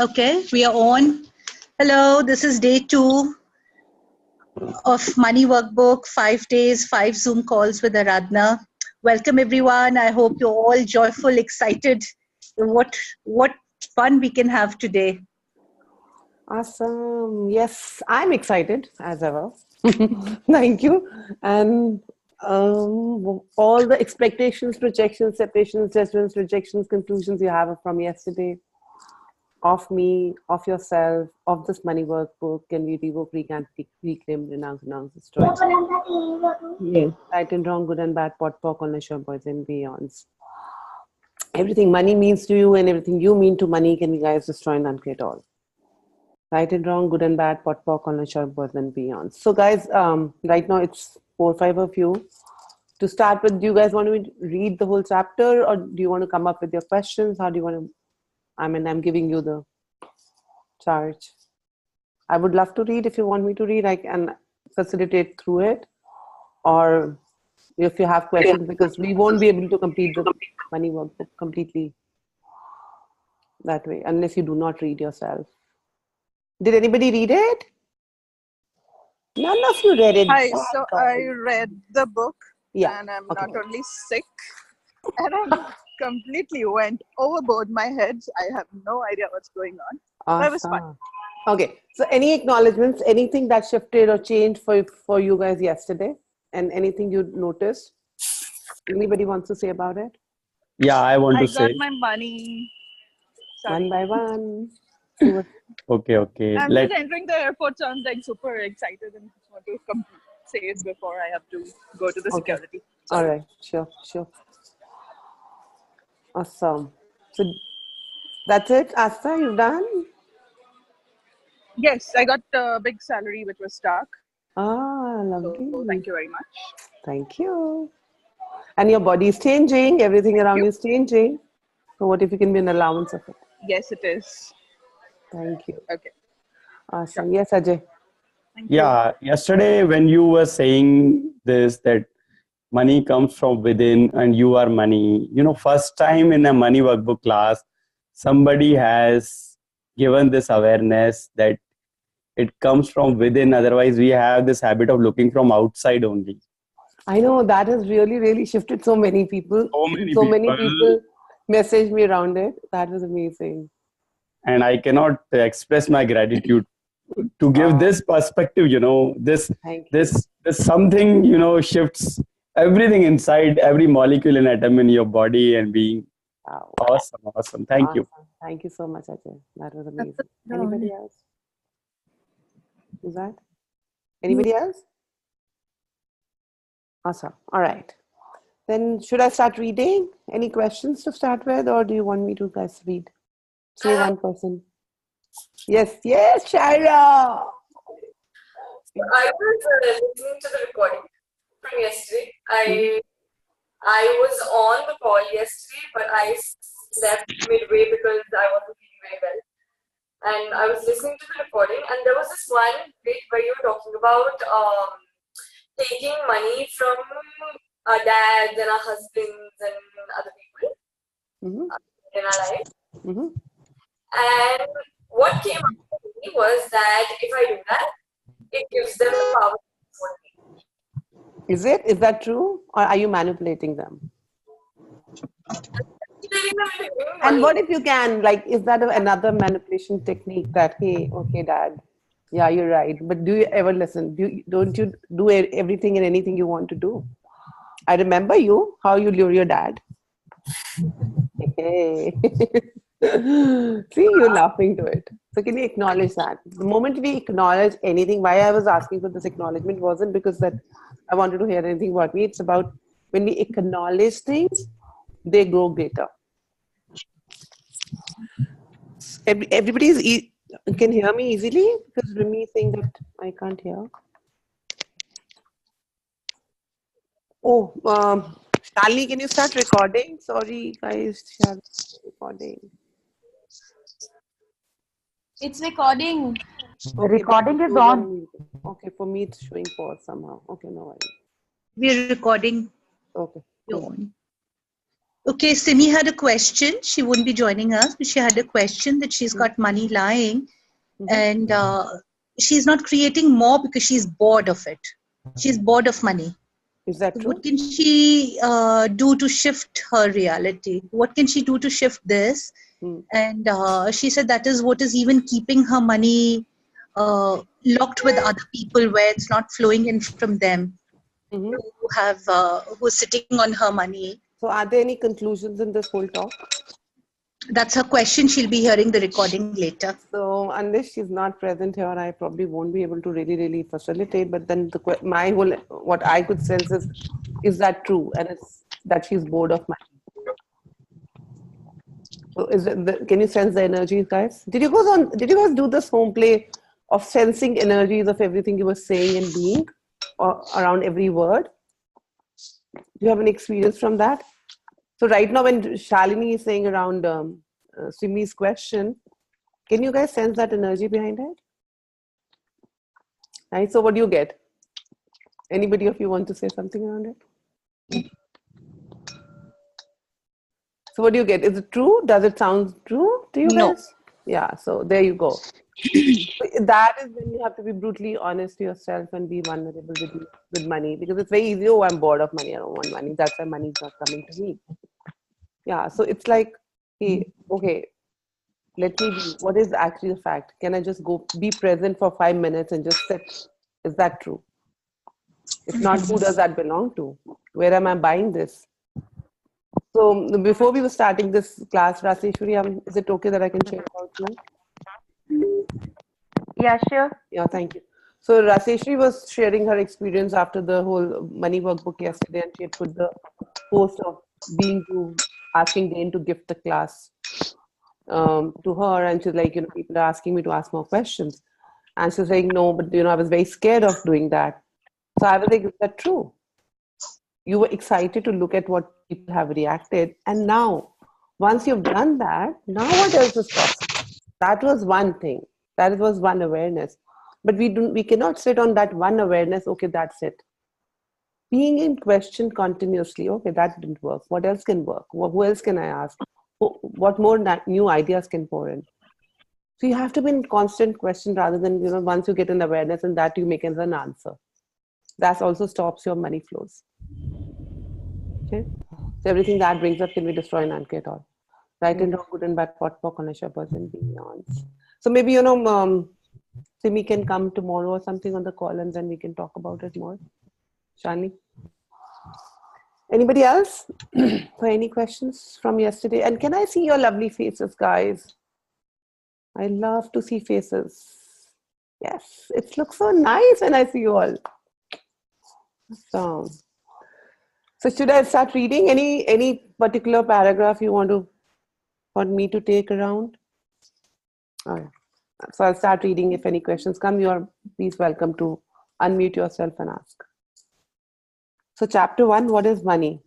Okay, we are on. Hello, this is day 2 of Money Workbook, 5 days, 5 Zoom calls with Aradhana. Welcome everyone. I hope you're all joyful, excited. What fun we can have today. Awesome. Yes, I'm excited as ever. Thank you. And all the expectations, projections, separations, judgments, rejections, conclusions you have from yesterday, of me, of yourself, of this money workbook, can we revoke, recant, reclaim, renounce, destroy? Yes. Right and wrong, good and bad, pot, pork, on the boys and beyonds. Everything money means to you and everything you mean to money, can we guys destroy and uncreate all? Right and wrong, good and bad, pot, pork, on the boys and beyonds. So guys, right now it's 4 or 5 of you. To start with, do you guys want me to read the whole chapter, or do you want to come up with your questions? How do you want to? I'm giving you the charge. I would love to read. If you want me to read, I can facilitate through it. Or if you have questions, because we won't be able to complete the money workbook completely that way, unless you do not read yourself. Did anybody read it? None of you read it. Hi, so I read the book, and I'm okay. not only sick, and I completely went overboard my head. I have no idea what's going on. Awesome. That was fun. Okay, so any acknowledgements, anything that shifted or changed for you guys yesterday, and anything you noticed? Anybody wants to say about it? Yeah, I want to I say. got my money. Sorry. One by one. Okay. I'm just entering the airport, so I'm like super excited and just want to say it before I have to go to the security. All right, sure. Awesome. So that's it, Asta, you've done? Yes, I got a big salary which was stuck. Ah, lovely. So thank you very much. Thank you. And your body is changing, everything around you is changing. So what if you can be an allowance of it? Yes, it is. Thank you. Okay. Awesome. Sure. Yes, Ajay. Thank you. Yeah, yesterday when you were saying this, that money comes from within and you are money, first time in a money workbook class, somebody has given this awareness that it comes from within. Otherwise, we have this habit of looking from outside only. I know that has really shifted so many people. So many people messaged me around it. That was amazing. And I cannot express my gratitude to give this perspective, this something, shifts everything inside, every molecule and atom in your body and being. Wow. Awesome. Thank you. Thank you so much, Ajay. That was amazing. Anybody else? Is that? Anybody else? Awesome. All right. Then should I start reading? Any questions to start with, or do you want me to guys read? Say one person. Yes, Shira. I was listening to the recording from yesterday. I was on the call yesterday, but I slept midway because I wasn't feeling very well. And I was listening to the recording, and there was this one bit where you were talking about taking money from our dads and our husbands and other people in our life. And what came up for me was that if I do that, it gives them the power to afford me. Is it? Is that true? Or are you manipulating them? And what if you can, is that another manipulation technique that, hey, okay, dad, yeah, you're right. But do you ever listen? Don't you do everything and anything you want to do? I remember how you lure your dad. Hey. See, you're laughing to it. So can you acknowledge that? The moment we acknowledge anything, why I was asking for this acknowledgement wasn't because that I wanted to hear anything about me. It's about when we acknowledge things, they grow greater. Everybody can hear me easily, because Rimi is saying that I can't hear. Oh, Shalini, can you start recording? Sorry, guys, recording. It's recording. Okay, recording is on. Okay, for me it's showing pause somehow. Okay, no worries. We're recording. Okay. You're on. Okay, Simi had a question. She wouldn't be joining us, but she had a question that she's got money lying and she's not creating more because she's bored of it. She's bored of money. Is that true? What can she do to shift her reality? What can she do to shift this? And she said that is what is even keeping her money locked with other people, where it's not flowing in from them who have who's sitting on her money. So are there any conclusions in this whole talk? That's her question. She'll be hearing the recording later. So unless she's not present here, I probably won't be able to really facilitate. But then my whole, what I could sense is that true? And it's that she's bored of money. So can you sense the energies, guys? Did you guys do this home play of sensing energies of everything you were saying and being, or around every word? Do you have any experience from that? So right now, when Shalini is saying around Simi's question, can you guys sense that energy behind it? Right. So what do you get? Anybody of you want to say something around it? So what do you get? Is it true? Does it sound true to you No. guys? Yeah. So there you go. That is when you have to be brutally honest to yourself and be vulnerable with money, because it's very easy. Oh, I'm bored of money. I don't want money. That's why money is not coming to me. Yeah. So it's like, hey, okay, let me be. What is actually the fact? Can I just go be present for 5 minutes and just sit? Is that true? If not, who does that belong to? Where am I buying this? So before we were starting this class, Raseshwari, is it okay that I can share about you? Yeah, sure. Yeah, thank you. So Raseshwari was sharing her experience after the whole money workbook yesterday, and she had put the post of asking Dane to gift the class to her, and she's like, people are asking me to ask more questions, and she's like, no, but I was very scared of doing that. So I was like, is that true? You were excited to look at what people have reacted, and now once you've done that, now what else is possible? That was one thing. That was one awareness. But we cannot sit on that one awareness. Okay, that's it. Being in question continuously. Okay, that didn't work. What else can work? Who else can I ask? What more new ideas can pour in? So you have to be in constant question rather than, once you get an awareness and that you make as an answer. That also stops your money flows. Okay? So everything that brings up can be destroyed and get all. Right and wrong, good and bad, pot pock on a shepherd and beyond. So maybe, Simi can come tomorrow or something on the call, and then we can talk about it more. Shani? Anybody else for any questions from yesterday? And can I see your lovely faces, guys? I love to see faces. Yes, it looks so nice when I see you all. So should I start reading any particular paragraph you want me to take around? All right. So I'll start reading. If any questions come, you are please welcome to unmute yourself and ask. So chapter 1, what is money?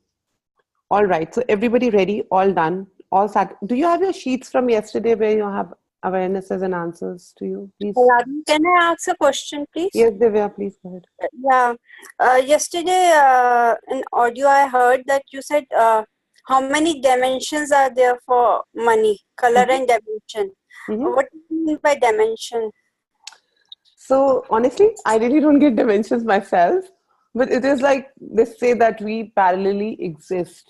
All right. So everybody ready? All done? All set? Do you have your sheets from yesterday where you have awarenesses and answers to you? Please. Can I ask a question, please? Yes, Divya, please go ahead. Yeah. Yesterday in audio I heard that you said how many dimensions are there for money? Color and dimension. What do you mean by dimension? So honestly, I really don't get dimensions myself, but it is like they say that we parallelly exist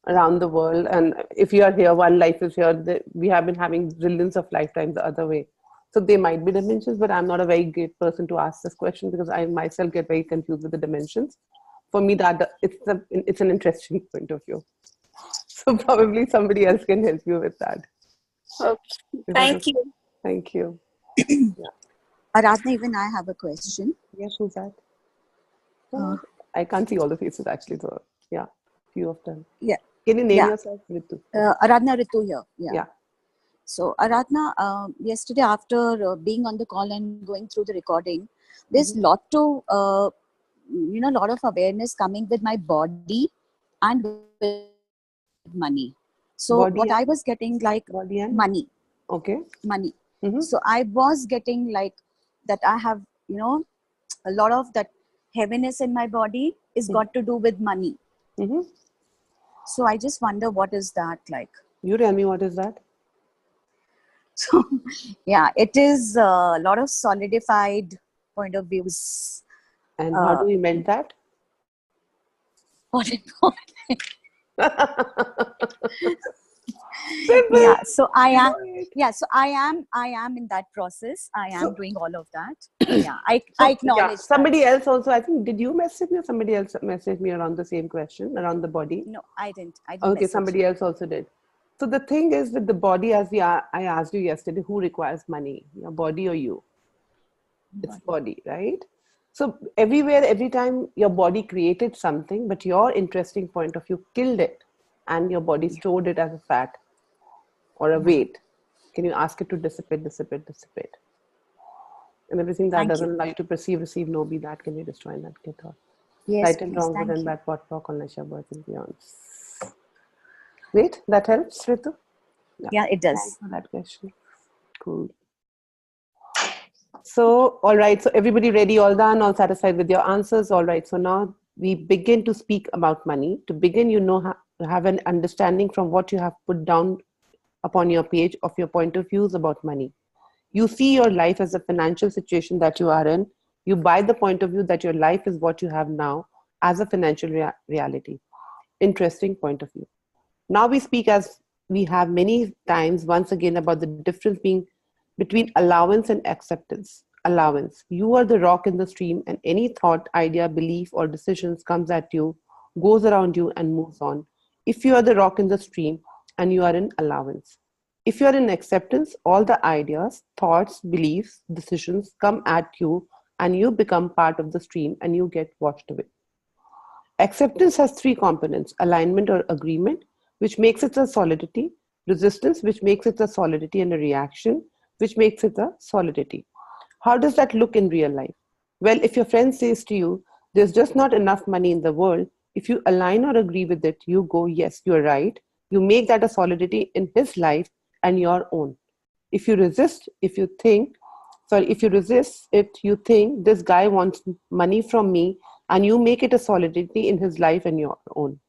around the world, and if you are here, one life is here. We have been having zillions of lifetimes the other way. So they might be dimensions, but I'm not a very great person to ask this question because I myself get very confused with the dimensions. For me, that it's an interesting point of view. So probably somebody else can help you with that. Okay. Thank you. Thank you. Aradhana, even I have a question. Yes, who's that? I can't see all the faces actually, so yeah, few of them. Yeah. Can you name yourself, Ritu? Aradhana Ritu here. Yeah. So Aradhana, yesterday after being on the call and going through the recording, there's lot of awareness coming with my body and with money. So Body what I was getting like body and money. Okay. Money. So I was getting like that I have, a lot of that heaviness in my body is got to do with money. So I just wonder, what is that like? You tell me, what is that? So, yeah, it is a lot of solidified point of views. And how do we mend that? Yeah, so I am. Yeah, so I am in that process. I am doing all of that. Yeah, I acknowledge. Somebody else also. I think, did you message me or somebody else messaged me around the same question around the body? No, I didn't. Okay, message. somebody else also did. So the thing is with the body, as I asked you yesterday, who requires money, your body or you? It's body, right? So everywhere, every time your body created something, but your interesting point of view killed it, and your body stored it as a fat or a weight. Can you ask it to dissipate, and everything that doesn't allow you to perceive, receive, know, be, that can be destroyed and that get off. Yes, Right and wrong, good and bad, pot, pock, on Nasha, birth and beyond. Wait, that helps, Ritu? Yeah, it does. Thanks for that question. Cool. So, all right. So everybody ready, all done, all satisfied with your answers? All right. So now we begin to speak about money. To begin, have an understanding from what you have put down upon your page of your point of views about money. You see your life as a financial situation that you are in. You buy the point of view that your life is what you have now as a financial reality. Interesting point of view. Now we speak, as we have many times, once again, about the difference between allowance and acceptance. Allowance. You are the rock in the stream, and any thought, idea, belief, or decisions comes at you, goes around you, and moves on. If you are the rock in the stream and you are in allowance. If you are in acceptance, all the ideas, thoughts, beliefs, decisions come at you, and you become part of the stream and you get washed away. Acceptance has three components: alignment or agreement, which makes it a solidity; resistance, which makes it a solidity; and a reaction, which makes it a solidity. How does that look in real life? Well, if your friend says to you, there's just not enough money in the world, if you align or agree with it, you go, yes, you're right. You make that a solidity in his life and your own. If you resist, if you resist it, you think this guy wants money from me, and you make it a solidity in his life and your own.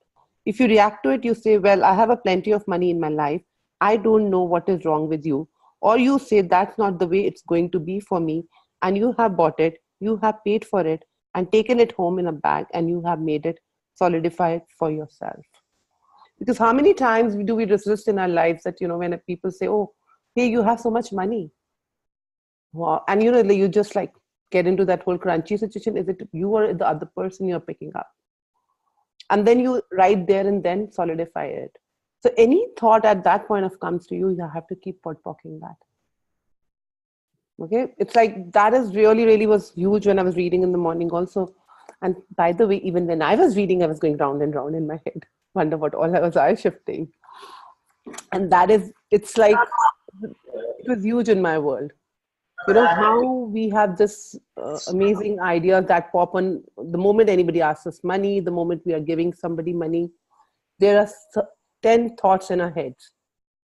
If you react to it, you say, well, I have a plenty of money in my life. I don't know what is wrong with you. Or you say, that's not the way it's going to be for me. And you have bought it, you have paid for it, and taken it home in a bag, and you have made it solidified for yourself. Because how many times do we resist in our lives that, when people say, oh, hey, you have so much money. Wow. And, you just like get into that whole crunchy situation. Is it you or the other person you're picking up? And then you right there and then solidify it. So any thought at that point of comes to you, you have to keep poking that. Okay. It's like, that is really, really was huge when I was reading in the morning also. And by the way, even when I was reading, I was going round and round in my head. Wonder what all was I shifting. And it's like, it was huge in my world. How we have this amazing idea that pop on the moment anybody asks us money, the moment we are giving somebody money, there are 10 thoughts in our heads.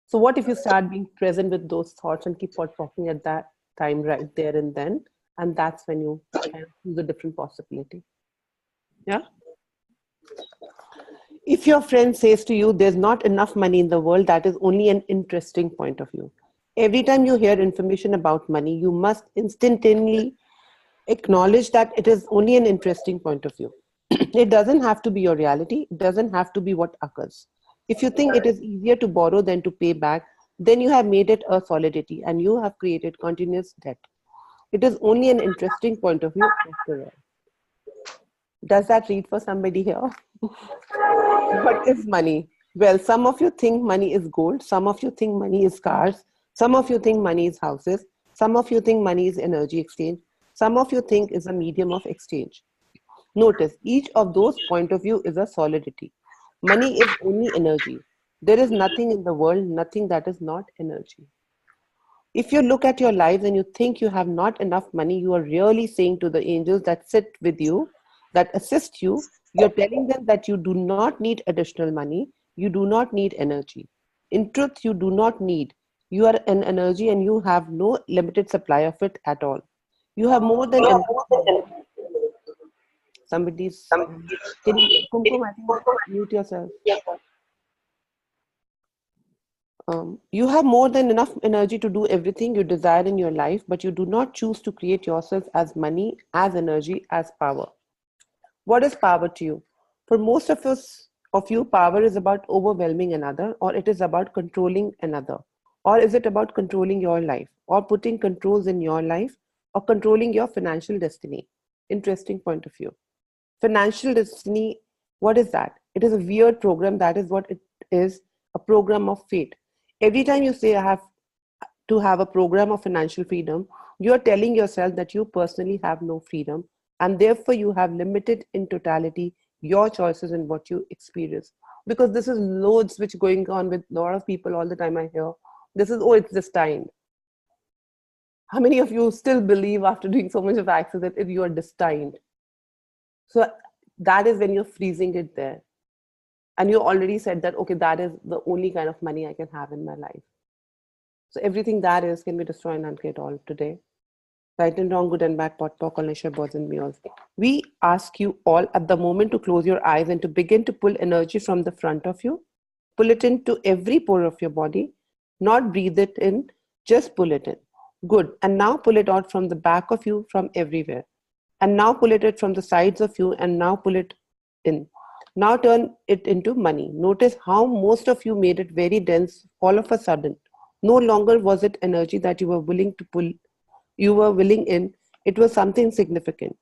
So what if you start being present with those thoughts and keep talking at that time right there and then? And that's when you choose a different possibility. Yeah. If your friend says to you, there's not enough money in the world, that is only an interesting point of view. Every time you hear information about money, you must instantaneously acknowledge that it is only an interesting point of view. It doesn't have to be your reality. It doesn't have to be what occurs. If you think it is easier to borrow than to pay back, then you have made it a solidity and you have created continuous debt. It is only an interesting point of view after all. Does that read for somebody here? What is money? Well, some of you think money is gold. Some of you think money is cars. Some of you think money is houses. Some of you think money is energy exchange. Some of you think is a medium of exchange. Notice, each of those point of view is a solidity. Money is only energy. There is nothing in the world, nothing that is not energy. If you look at your lives and you think you have not enough money, you are really saying to the angels that sit with you, that assist you, you're telling them that you do not need additional money. You do not need energy. In truth, you do not need. You are an energy and you have no limited supply of it at all. You have more than enough. Somebody's... Can you, Kumkum, I think, mute yourself. You have more than enough energy to do everything you desire in your life, but you do not choose to create yourself as money, as energy, as power. What is power to you? For most of us, of you, power is about overwhelming another, or it is about controlling another, or is it about controlling your life, or putting controls in your life, or controlling your financial destiny? Interesting point of view. Financial destiny, what is that? It is a weird program. That is what it is, a program of fate. Every time you say, I have to have a program of financial freedom, you are telling yourself that you personally have no freedom, and therefore you have limited in totality your choices in what you experience. Because this is loads which going on with a lot of people all the time. I hear this is, oh, it's destined. How many of you still believe after doing so much of access that if you are destined? So that is when you're freezing it there. And you already said that, okay, that is the only kind of money I can have in my life. So everything that is can be destroyed and uncreate all today. Right and wrong, good and bad, pot, pock, nashar, boys and meals. We ask you all at the moment to close your eyes and to begin to pull energy from the front of you. Pull it into every pore of your body. Not breathe it in, just pull it in. Good. And now pull it out from the back of you, from everywhere. And now pull it from the sides of you, and now pull it in. Now turn it into money. Notice how most of you made it very dense all of a sudden. No longer was it energy that you were willing to pull, you were willing in, it was something significant.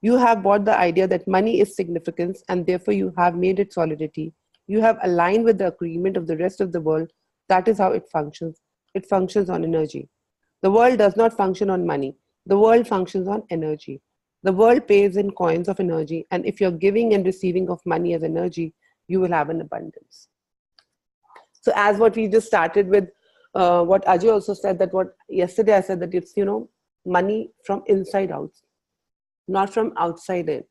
You have bought the idea that money is significance, and therefore you have made it solidity. You have aligned with the agreement of the rest of the world. That is how it functions. It functions on energy. The world does not function on money. The world functions on energy. The world pays in coins of energy, and if you're giving and receiving of money as energy, you will have an abundance. So as what we just started with, what Ajay also said, that what yesterday I said, that it's, money from inside out, not from outside in.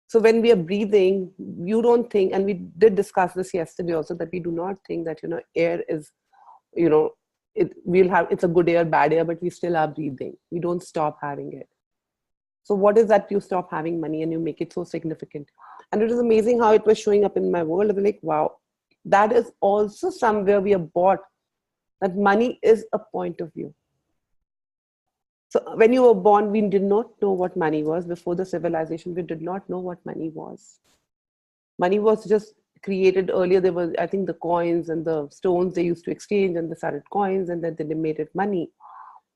So when we are breathing, you don't think, and we did discuss this yesterday also, that we do not think that, air is, it's a good air, bad air, but we still are breathing. We don't stop having it. So what is that? You stop having money and you make it so significant. And it was amazing how it was showing up in my world. I was like, wow, that is also somewhere we are bought, that money is a point of view. So when you were born, we did not know what money was. Before the civilization, we did not know what money was. Money was just created earlier. There was, I think, the coins and the stones they used to exchange, and they started coins, and then they made it money.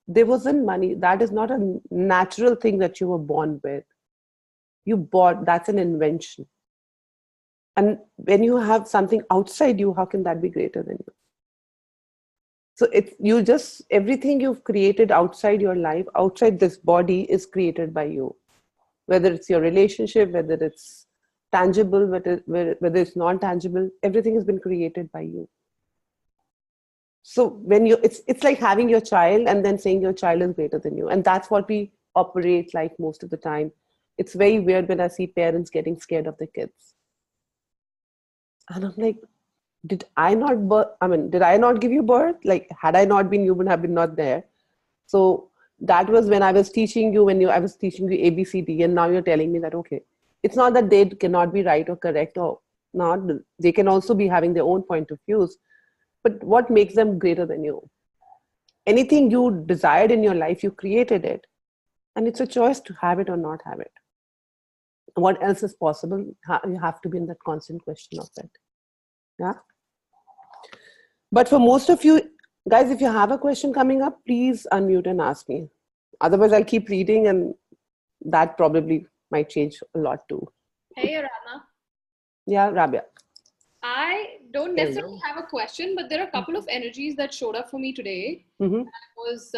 There wasn't money. That is not a natural thing that you were born with. You bought, that's an invention. And when you have something outside you, how can that be greater than you? So it's, you just, everything you've created outside your life, outside this body, is created by you. Whether it's your relationship, whether it's tangible, whether it's non-tangible, everything has been created by you. So when you, it's like having your child and then saying your child is greater than you. And that's what we operate like most of the time. It's very weird when I see parents getting scared of their kids. And I'm like, did I not give you birth? Like, had I not been, you would have been not there. So that was when I was teaching you, I was teaching you ABCD, and now you're telling me that, okay, it's not that they cannot be right or correct or not. They can also be having their own point of views. But what makes them greater than you? Anything you desired in your life, you created it. And it's a choice to have it or not have it. What else is possible? You have to be in that constant question of it. Yeah. But for most of you guys, if you have a question coming up, please unmute and ask me. Otherwise, I'll keep reading, and that probably might change a lot too. Hey, Arana. Yeah, Rabia. I don't necessarily have a question, but there are a couple of energies that showed up for me today. Mm-hmm. I was,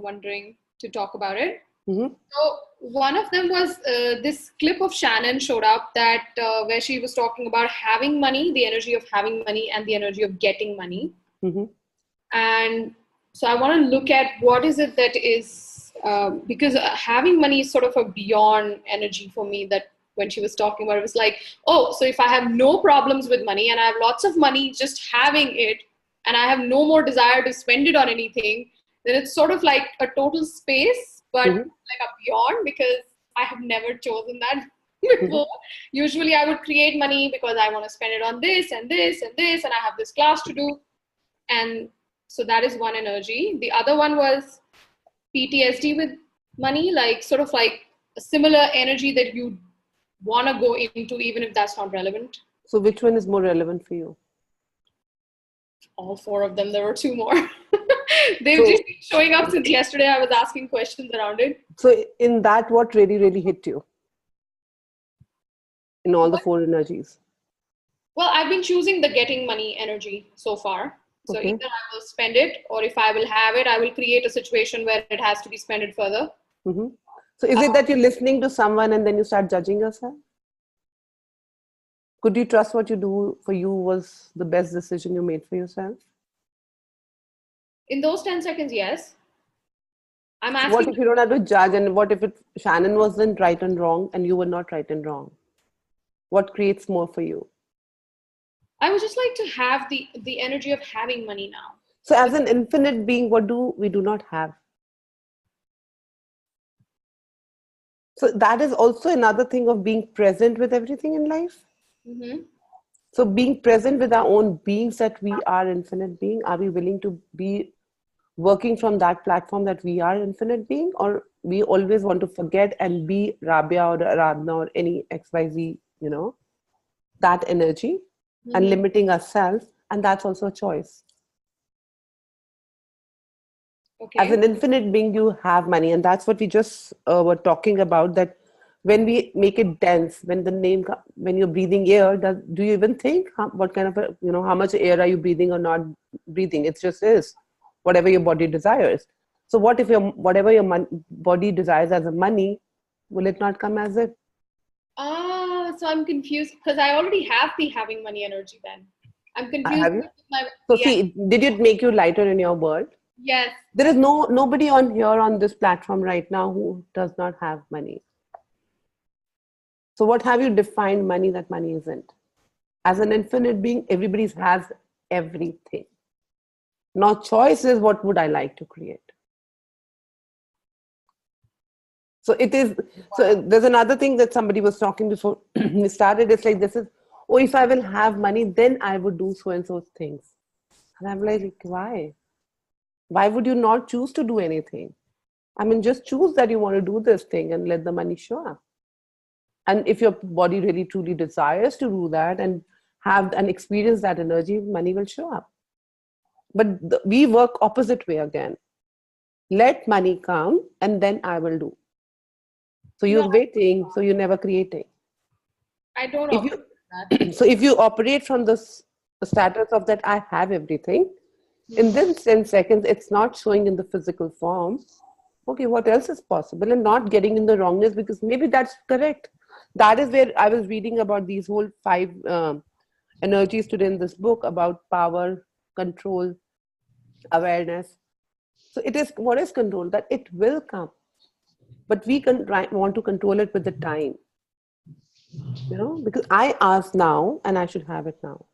wondering to talk about it. Mm-hmm. So one of them was this clip of Shannon showed up that where she was talking about having money, the energy of having money, and the energy of getting money. Mm-hmm. And so I want to look at what is it that is, because having money is sort of a beyond energy for me, that when she was talking about it, was like, oh, so if I have no problems with money and I have lots of money, just having it, and I have no more desire to spend it on anything, then it's sort of like a total space, but like a beyond, because I have never chosen that before. Usually I would create money because I want to spend it on this and this and this, and I have this class to do. And so that is one energy. The other one was PTSD with money, like sort of like a similar energy that you want to go into, even if that's not relevant. So which one is more relevant for you? All four of them. There were two more. They've just been showing up since yesterday. I was asking questions around it. So in that, what really, really hit you? In all the four energies? Well, I've been choosing the getting money energy so far. So either I will spend it, or if I will have it, I will create a situation where it has to be spent further. Mm-hmm. So is it that you're listening to someone and then you start judging yourself? Could you trust what you do for you was the best decision you made for yourself? In those 10 seconds, yes. I'm asking. What if you don't have to judge, and what if Shannon wasn't right and wrong and you were not right and wrong? What creates more for you? I would just like to have the energy of having money now. So as an infinite being, what do we do not have? So that is also another thing of being present with everything in life. Mm-hmm. So being present with our own beings, that we are infinite being, are we willing to be working from that platform that we are infinite being, or we always want to forget and be Rabia or Aradhana or any XYZ, that energy, and limiting ourselves, and that's also a choice. Okay. As an infinite being, you have money, and that's what we just were talking about, that when we make it dense, when you're breathing air, do you even think what kind of how much air are you breathing or not breathing? It just is whatever your body desires. So what if whatever your body desires as a money, will it not come as it? So I'm confused because I already have the having money energy then. I'm confused. Have you? So see, did it make you lighter in your world? Yes. There is nobody on here on this platform right now who does not have money. So what have you defined money that money isn't? As an infinite being, everybody has everything. Now choice is, what would I like to create? So it is, so there's another thing that somebody was talking before we started. It's like, if I will have money, then I would do so and so things. And I'm like, why? Why would you not choose to do anything? I mean, just choose that you want to do this thing and let the money show up. And if your body really truly desires to do that and have and experience that energy, money will show up. But we work opposite way again. Let money come and then I will do. So you're waiting, so you're never creating. I don't know. So if you operate from the status of that I have everything, in this 10 seconds, it's not showing in the physical form. Okay, what else is possible? And not getting in the wrongness, because maybe that's correct. That is where I was reading about these whole 5 energies today in this book about power, control, awareness. So it is, what is control? That it will come. But we want to control it with the time. Because I ask now and I should have it now.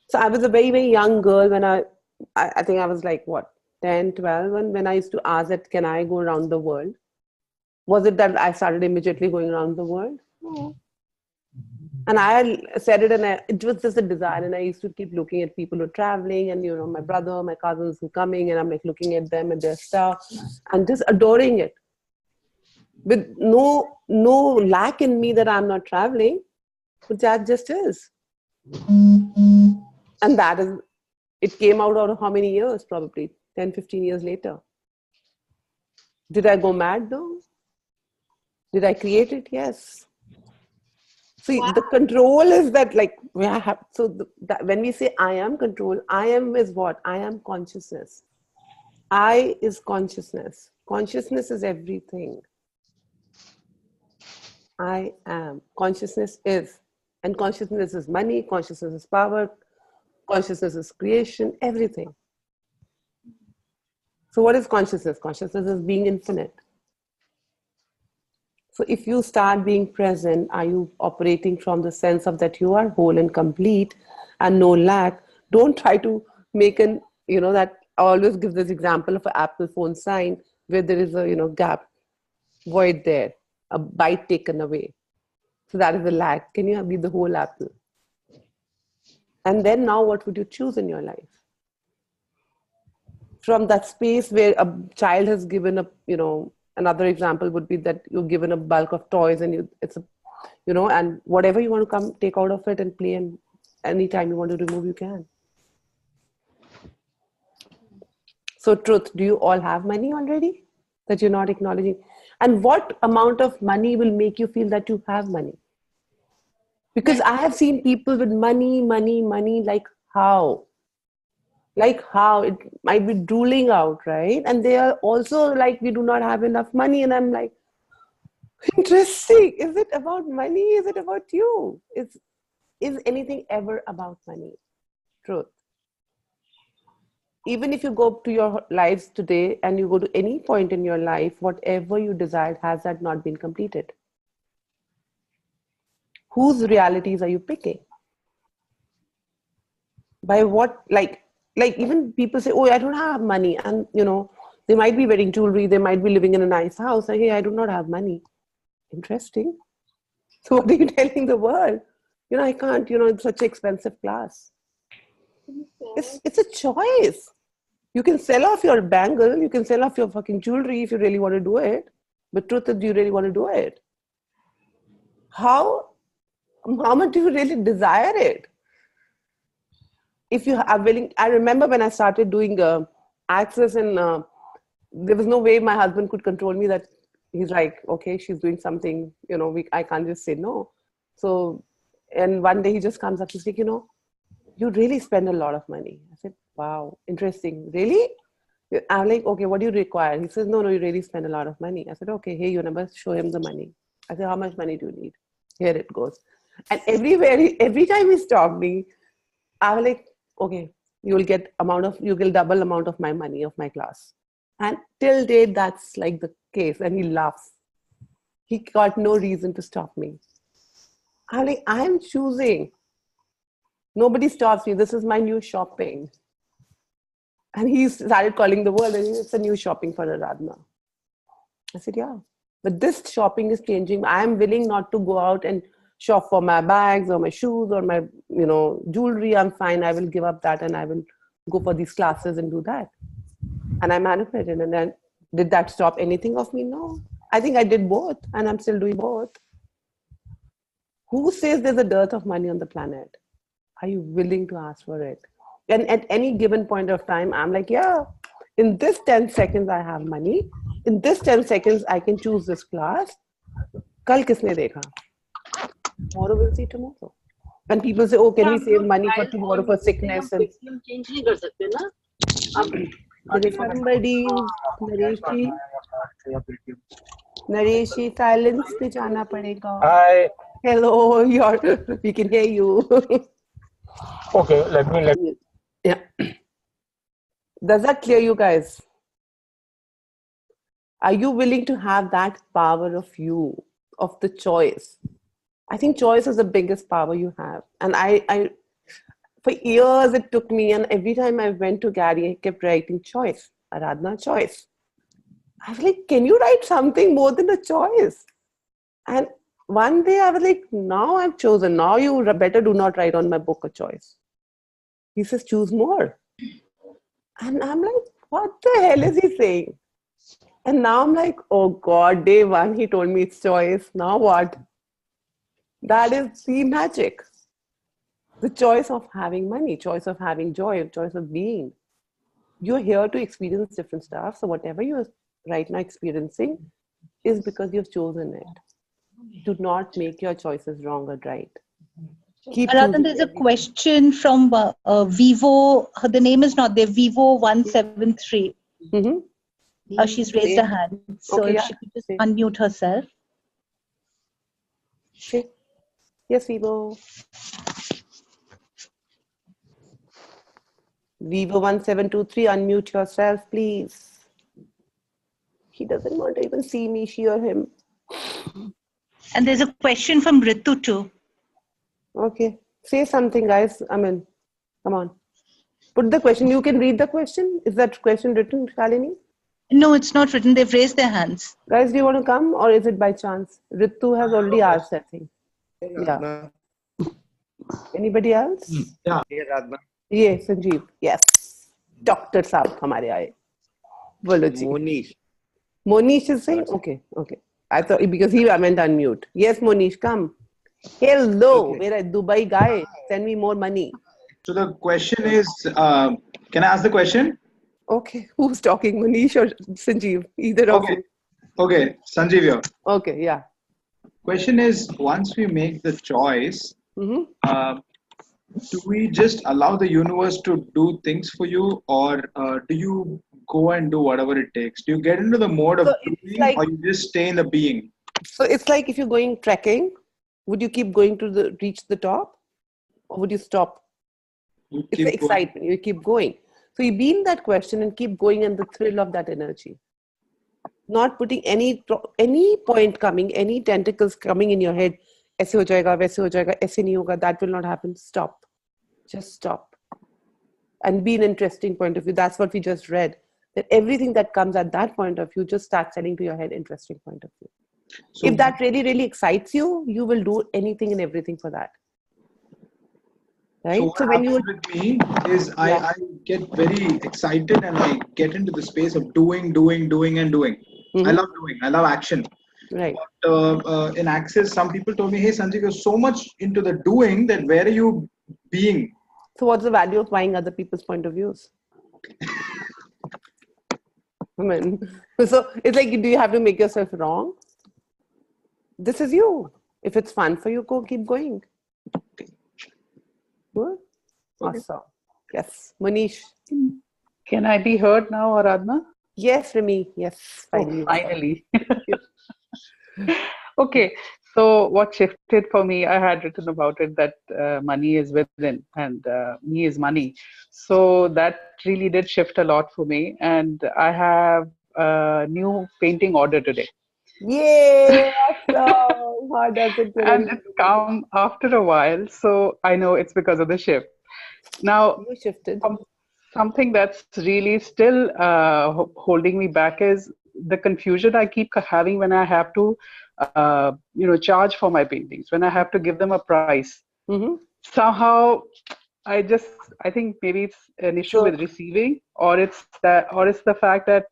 So I was a very, very young girl when I think I was like, 10, 12, and when I used to ask that, can I go around the world? Was it that I started immediately going around the world? No. And I said it, and it was just a desire. And I used to keep looking at people who are traveling, and my brother, my cousins who are coming, and I'm like looking at them and their stuff and just adoring it. With no lack in me that I'm not traveling, but that just is. And that is, it came out of how many years? Probably 10, 15 years later. Did I go mad though? Did I create it? Yes. See, the control is that, like, when we say I am control, I am is what? I am consciousness. I is consciousness. Consciousness is everything. I am. Consciousness is. And consciousness is money, consciousness is power, consciousness is creation, everything. So what is consciousness? Consciousness is being infinite. So if you start being present, are you operating from the sense of that you are whole and complete and no lack? Don't try to make that I always give this example of an Apple phone sign where there is a, gap, void there, a bite taken away. So that is a lack. Can you be the whole apple? And then now what would you choose in your life? from that space where a child has given up, another example would be that you're given a bulk of toys and and whatever you want to come take out of it and play, and anytime you want to remove, you can. So truth, do you all have money already that you're not acknowledging? And what amount of money will make you feel that you have money? Because I have seen people with money, like how? Like how? It might be drooling out, right? And they are also like, we do not have enough money. And I'm like, interesting. Is it about money? Is it about you? Is anything ever about money? Truth. Even if you go to your lives today and you go to any point in your life, whatever you desired, has that not been completed? Whose realities are you picking? By what, like even people say, oh, I don't have money. And, they might be wearing jewelry. They might be living in a nice house. And, hey, I do not have money. Interesting. So what are you telling the world? I can't, it's such an expensive class. It's a choice. You can sell off your bangle. You can sell off your fucking jewelry if you really want to do it. But truth is, do you really want to do it? How much do you really desire it? If you are willing, I remember when I started doing access, and there was no way my husband could control me, that he's like, okay, she's doing something, I can't just say no. So, and one day he just comes up, he's like, you really spend a lot of money. I said, wow, interesting. Really? I'm like, okay, what do you require? He says, no, you really spend a lot of money. I said, okay, here, your number, show him the money. I said, how much money do you need? Here it goes. And every time he stopped me, I was like, okay, you'll get double amount of my money of my class. And till date, that's like the case. And he laughs. He got no reason to stop me. I'm like, I'm choosing. Nobody stops me. This is my new shopping. And he started calling the world, and it's a new shopping for Aradhana. I said, yeah. But this shopping is changing. I am willing not to go out and shop for my bags or my shoes or my, jewelry. I'm fine. I will give up that and I will go for these classes and do that. And I manifested. And then did that stop anything of me? No. I think I did both, and I'm still doing both. Who says there's a dearth of money on the planet? Are you willing to ask for it? And at any given point of time, I'm like, yeah, in this 10 seconds, I have money. In this 10 seconds, I can choose this class. Kal kisne dekha? Tomorrow we'll see tomorrow. And people say, oh, can we save money for tomorrow for sickness? And there is somebody, Nareshi, silence pe jana padega. Hi. Hello, we can hear you. Okay, let me. Yeah. Does that clear you guys? Are you willing to have that power of you, of the choice? I think choice is the biggest power you have. And I for years it took me, and every time I went to Gary, I kept writing choice, Aradhana, choice. I was like, can you write something more than a choice? And one day I was like, now I've chosen. Now you better do not write on my book a choice. He says, choose more. And I'm like, what the hell is he saying? And now I'm like, oh God, day one, he told me it's choice. Now what? That is the magic. The choice of having money, choice of having joy, choice of being. You're here to experience different stuff. So whatever you're right now experiencing is because you've chosen it. Do not make your choices wrong or right. Aradhana, there's a question from Vivo. The name is not there. Vivo173. Mm-hmm. She's raised her hand. So okay, if she could just unmute herself. Okay. Yes, Vivo. Vivo1723, unmute yourself, please. He doesn't want to even see me, she or him. And there's a question from Ritu too. Okay. Say something, guys. I mean, come on. Put the question. You can read the question. Is that question written, Shalini? No, it's not written. They've raised their hands. Guys, do you want to come or is it by chance? Ritu has already asked that thing. Yeah. Anybody else? Yeah. Yes, Sanjeev. Yes. Doctor साहब हमारे आए, बोलो जी. Monish is saying, okay. I thought because he meant unmute. Yes, Monish, come. Hello, we're a Dubai guy. Send me more money. So the question is, can I ask the question? Okay, who's talking, Monish or Sanjeev? Either of you. Okay, Sanjeev here. Okay, yeah. Question is, once we make the choice, do we just allow the universe to do things for you, or do you go and do whatever it takes? Do you get into the mode of doing, or you just stay in the being? So it's like if you're going trekking, would you keep going to reach the top, or would you stop? It's the excitement. You keep going. So you be in that question and keep going, and the thrill of that energy. Not putting any point coming, any tentacles coming in your head. ऐसे हो जाएगा, वैसे हो जाएगा, ऐसे नहीं होगा. That will not happen. Stop. Just stop. And be an interesting point of view. That's what we just read. That everything that comes at that point of view just starts selling to your head interesting point of view. So, if that really, really excites you, you will do anything and everything for that. Right? So what happens with me is I get very excited and I get into the space of doing. I love doing. I love action. Right. But in Access, some people told me, hey, Sanjeev, you're so much into the doing that where are you being? So what's the value of buying other people's point of views? I mean, so it's like, do you have to make yourself wrong? This is you. If it's fun for you, keep going. Good. Awesome. Yes. Manish. Can I be heard now, Aradhana? Yes, Remy. Yes. Finally. Okay. So what shifted for me, I had written about it that money is within and me is money. So that really did shift a lot for me. And I have a new painting order today. Yay! Awesome. How does it feel? And it's come after a while. So I know it's because of the shift. Now, you shifted. Something that's really still holding me back is the confusion I keep having when I have to, charge for my paintings, when I have to give them a price. Mm-hmm. Somehow, I think maybe it's an issue with receiving, or it's the fact that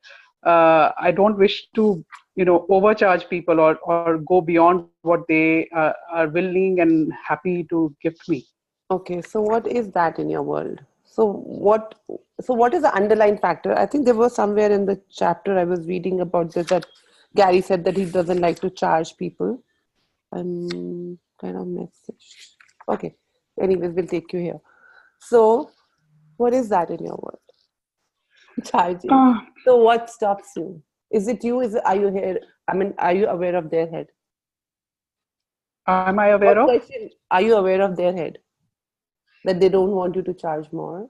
I don't wish to, overcharge people or go beyond what they are willing and happy to gift me. Okay, so what is that in your world? So what is the underlying factor? I think there was somewhere in the chapter I was reading about this that Gary said that he doesn't like to charge people. Kind of message. Okay. Anyways, we'll take you here. So what is that in your world? Charging. So what stops you? Is it you? Are you here? I mean, are you aware of their head? Am I aware of? Are you aware of their head? That they don't want you to charge more?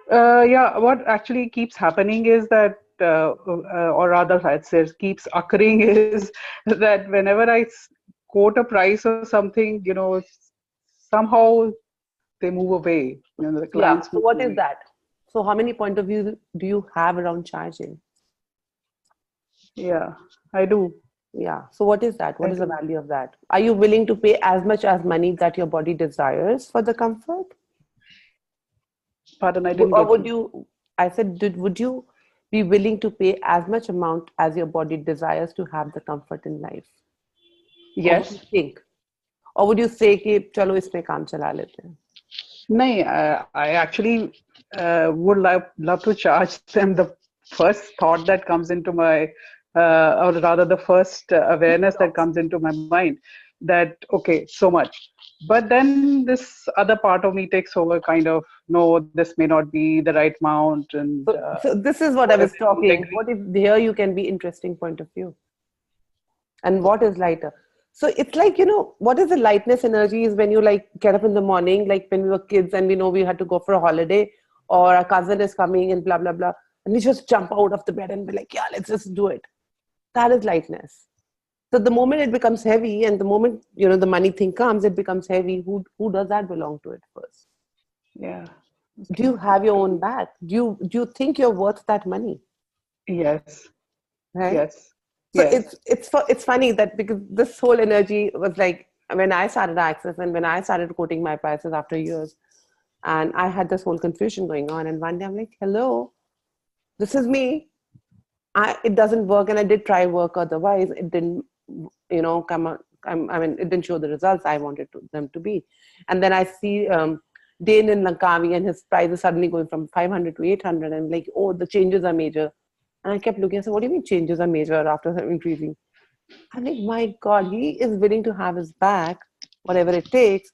Yeah, what actually keeps happening is that, or rather, I'd say keeps occurring is that whenever I quote a price or something, somehow they move away. The clients. So what is that? So how many point of view do you have around charging? Yeah, I do. Yeah. So what is that? What is the value of that? Are you willing to pay as much as money that your body desires for the comfort? Pardon, I didn't or get would you? I said, would you be willing to pay as much amount as your body desires to have the comfort in life? Yes. Or would you think? Or would you say कि चलो इसमें काम चला लेते हैं? No, I actually would love to charge them. The first thought that comes into my, or rather the first awareness that comes into my mind, that, okay, so much. But then this other part of me takes over, kind of, no, this may not be the right amount. And so this is what I was talking. What if here you can be interesting point of view? And what is lighter? So it's like, what is the lightness energy is when you like get up in the morning, like when we were kids and we know we had to go for a holiday or a cousin is coming and blah, blah, blah. And we just jump out of the bed and be like, yeah, let's just do it. That is lightness. So the moment it becomes heavy and the moment, the money thing comes, it becomes heavy. Who does that belong to it first? Yeah. Do you have your own bag? Do you think you're worth that money? Yes. Right? Yes. So yes. it's funny that because this whole energy was like when I started Access and when I started quoting my prices after years, And I had this whole confusion going on. And one day I'm like, hello, this is me. It doesn't work. And I did try work. Otherwise, it didn't, come out. It didn't show the results I wanted them to be. And then I see Dane in Langkawi, and his price is suddenly going from 500 to 800. And like, oh, the changes are major. And I kept looking. I said, what do you mean changes are major after increasing? I'm like, my God, he is willing to have his back, whatever it takes.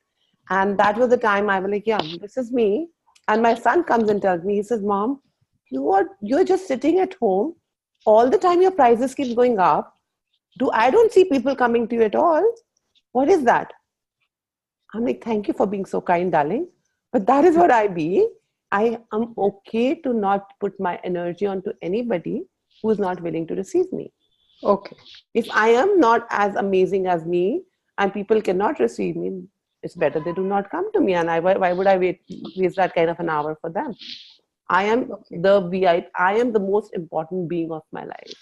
And that was the time I was like, yeah, this is me. And my son comes and tells me, he says, Mom, you're just sitting at home. All the time your prices keep going up. I don't see people coming to you at all. What is that? I'm like, thank you for being so kind, darling. But that is what I be. I am okay to not put my energy onto anybody who is not willing to receive me. Okay. If I am not as amazing as me and people cannot receive me, it's better they do not come to me. And why would I waste that kind of an hour for them? I am the VIP. I am the most important being of my life.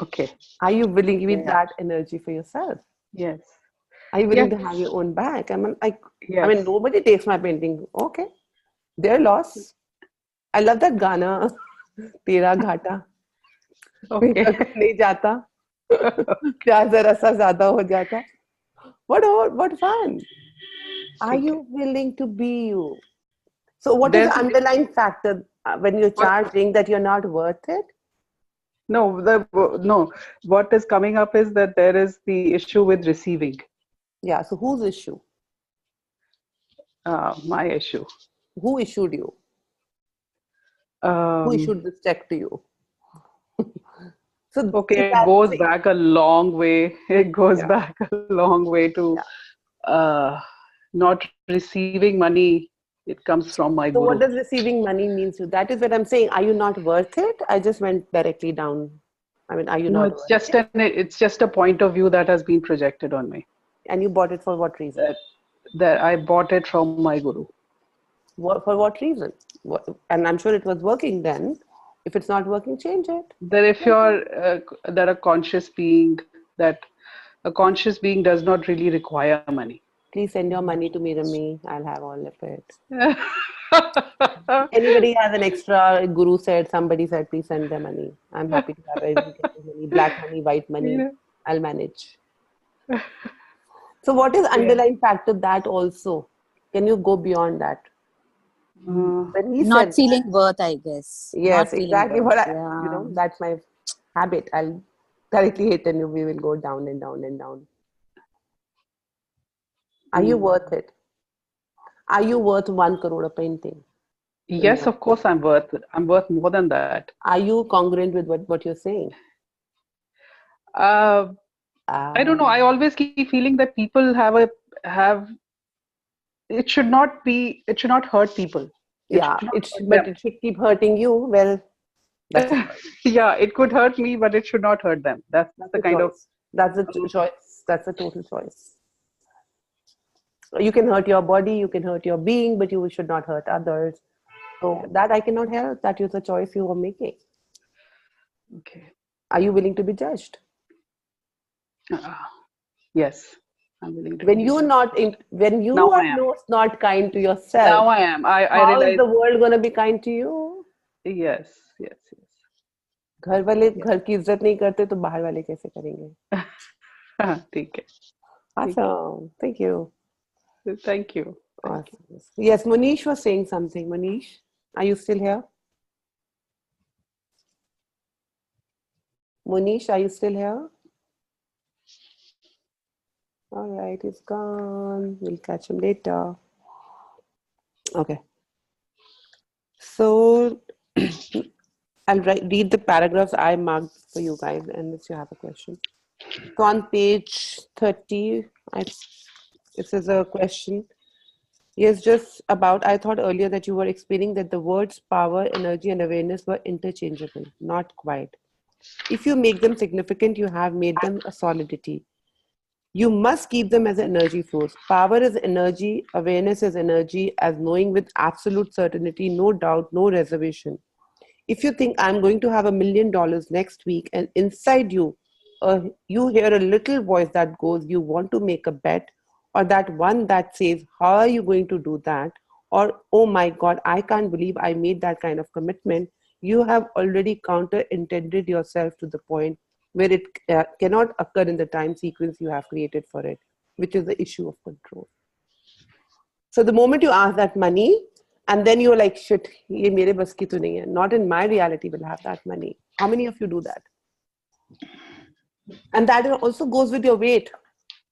Okay. Are you willing to give that energy for yourself? Yes. Are you willing to have your own back? Yes. Nobody takes my painting. Okay. Their loss. I love that Gana. Tera Ghata. Okay. नहीं जाता. प्यार जरा सा ज़्यादा हो जाता. What fun. Are you willing to be you? So what is the underlying factor when you're charging that you're not worth it? No, what is coming up is that there is the issue with receiving. Yeah, so whose issue? My issue. Who issued you? Who issued this check to you? So okay, it goes back a long way. It goes back a long way to not receiving money. It comes from my guru. So what does receiving money mean to you? That is what I'm saying. Are you not worth it? I just went directly down. Are you not worth it? It's just a point of view that has been projected on me. And you bought it for what reason? That I bought it from my guru. For what reason? And I'm sure it was working then. If it's not working, change it. That if that a conscious being does not really require money. Please send your money to me. I'll have all of it. Anybody has an extra, guru said, somebody said, please send their money. I'm happy to have money, black money, white money. Yeah. I'll manage. So what is underlying factor that also? Can you go beyond that? When he not said feeling worth, I guess. Yes, exactly. What that's my habit. I'll directly hit and we will go down and down and down. Are you worth it? Are you worth 1 crore a painting? Yes, of course I'm worth it. I'm worth more than that. Are you congruent with what you're saying? I don't know. I always keep feeling that people have it should not hurt people. It should keep hurting you. Well, yeah, it could hurt me, but it should not hurt them. That's the kind choice. That's the choice. That's a total choice. You can hurt your body, you can hurt your being, but you should not hurt others. So that I cannot help. That is a choice you are making. Okay. Are you willing to be judged? Yes, I'm willing to. When you are not kind to yourself. Now I am. I how realize is the world going to be kind to you? Yes. घर वाले घर की इज्जत नहीं करते तो बाहर वाले कैसे करेंगे? ठीक है. Awesome. Thank you. Thank you. Awesome. Yes, Manish was saying something. Manish, are you still here? Manish, are you still here? All right, he's gone. We'll catch him later. Okay. So I'll read the paragraphs I marked for you guys, unless you have a question. So on page 30, this is a question. Yes, just about, I thought earlier that you were explaining that the words power, energy, and awareness were interchangeable. Not quite. If you make them significant, you have made them a solidity. You must keep them as an energy source. Power is energy, awareness is energy, as knowing with absolute certainty, no doubt, no reservation. If you think I'm going to have $1 million next week, and inside you, you hear a little voice that goes, you want to make a bet, or that one that says, how are you going to do that? or, oh my God, I can't believe I made that kind of commitment, you have already counter-intended yourself to the point where it cannot occur in the time sequence you have created for it, which is the issue of control. So the moment you ask that money, and then you're like, shit, ye mere bas ki to nahi hai. Not in my reality will have that money. How many of you do that? And that also goes with your weight.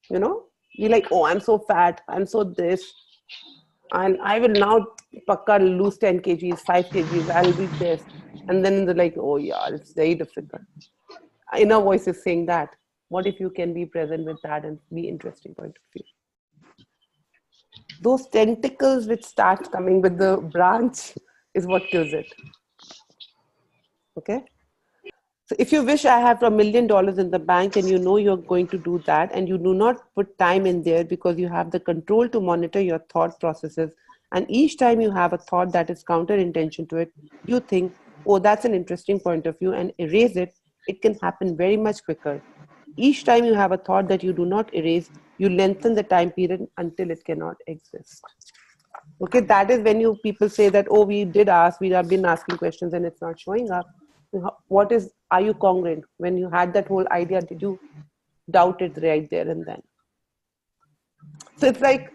You know, you're like, oh, I'm so fat, I'm so this, and I will now pakka lose 10 kgs, 5 kgs, I'll be this. And then they're like, oh yeah, it's very difficult. Inner voice is saying that. What if you can be present with that and be interesting point of view? Those tentacles which start coming with the branch is what kills it. Okay? So if you wish I have $1 million in the bank and you know you're going to do that and you do not put time in there because you have the control to monitor your thought processes, and each time you have a thought that is counter intention to it, you think, oh, that's an interesting point of view, and erase it, it can happen very much quicker. Each time you have a thought that you do not erase, you lengthen the time period until it cannot exist. Okay, that is when people say that, oh, we did ask, we have been asking questions and it's not showing up. Are you congruent? When you had that whole idea, did you doubt it right there and then? So it's like,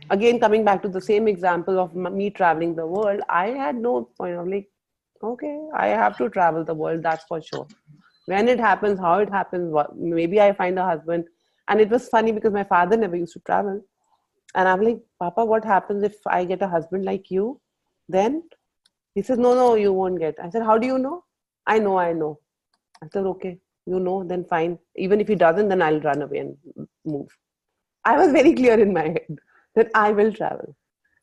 again, coming back to the same example of me traveling the world, I had no point of like, okay, I have to travel the world, that's for sure. When it happens, how it happens, maybe I find a husband. And it was funny because my father never used to travel. And I'm like, Papa, what happens if I get a husband like you? Then he says, no, you won't get. I said, how do you know? I know. I said, okay, you know, then fine. Even if he doesn't, then I'll run away and move. I was very clear in my head that I will travel.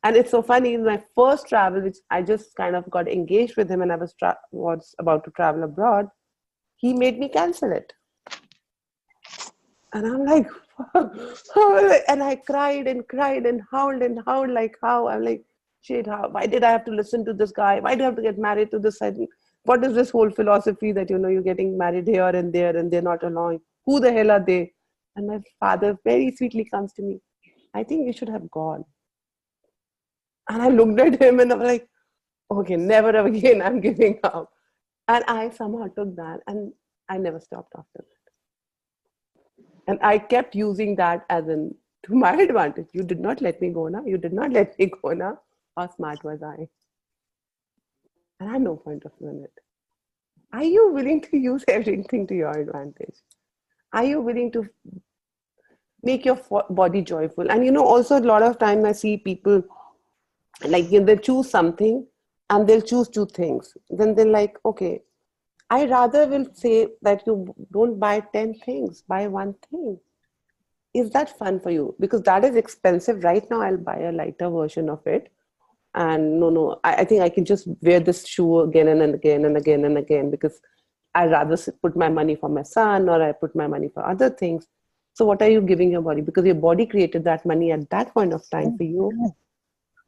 And it's so funny, in my first travel, which I just kind of got engaged with him and I was about to travel abroad, he made me cancel it. And I'm like, and I cried and howled like how? I'm like, shit, why did I have to listen to this guy? Why do I have to get married to this? What is this whole philosophy that, you're getting married here and there and they're not allowing? Who the hell are they? And my father very sweetly comes to me, I think you should have gone. And I looked at him and I'm like, okay, never again, I'm giving up. And I somehow took that and I never stopped after that. And I kept using that to my advantage. You did not let me go now. You did not let me go now. How smart was I? And I had no point of view in it. Are you willing to use everything to your advantage? Are you willing to make your body joyful? And also a lot of time I see people like they choose something and they'll choose 2 things. Then they're like, okay, I rather will say that you don't buy 10 things, buy 1 thing. Is that fun for you? Because that is expensive. Right now, I'll buy a lighter version of it. And no, I think I can just wear this shoe again and again and again and again because I'd rather put my money for my son or I put my money for other things. So what are you giving your body? Because your body created that money at that point of time for you.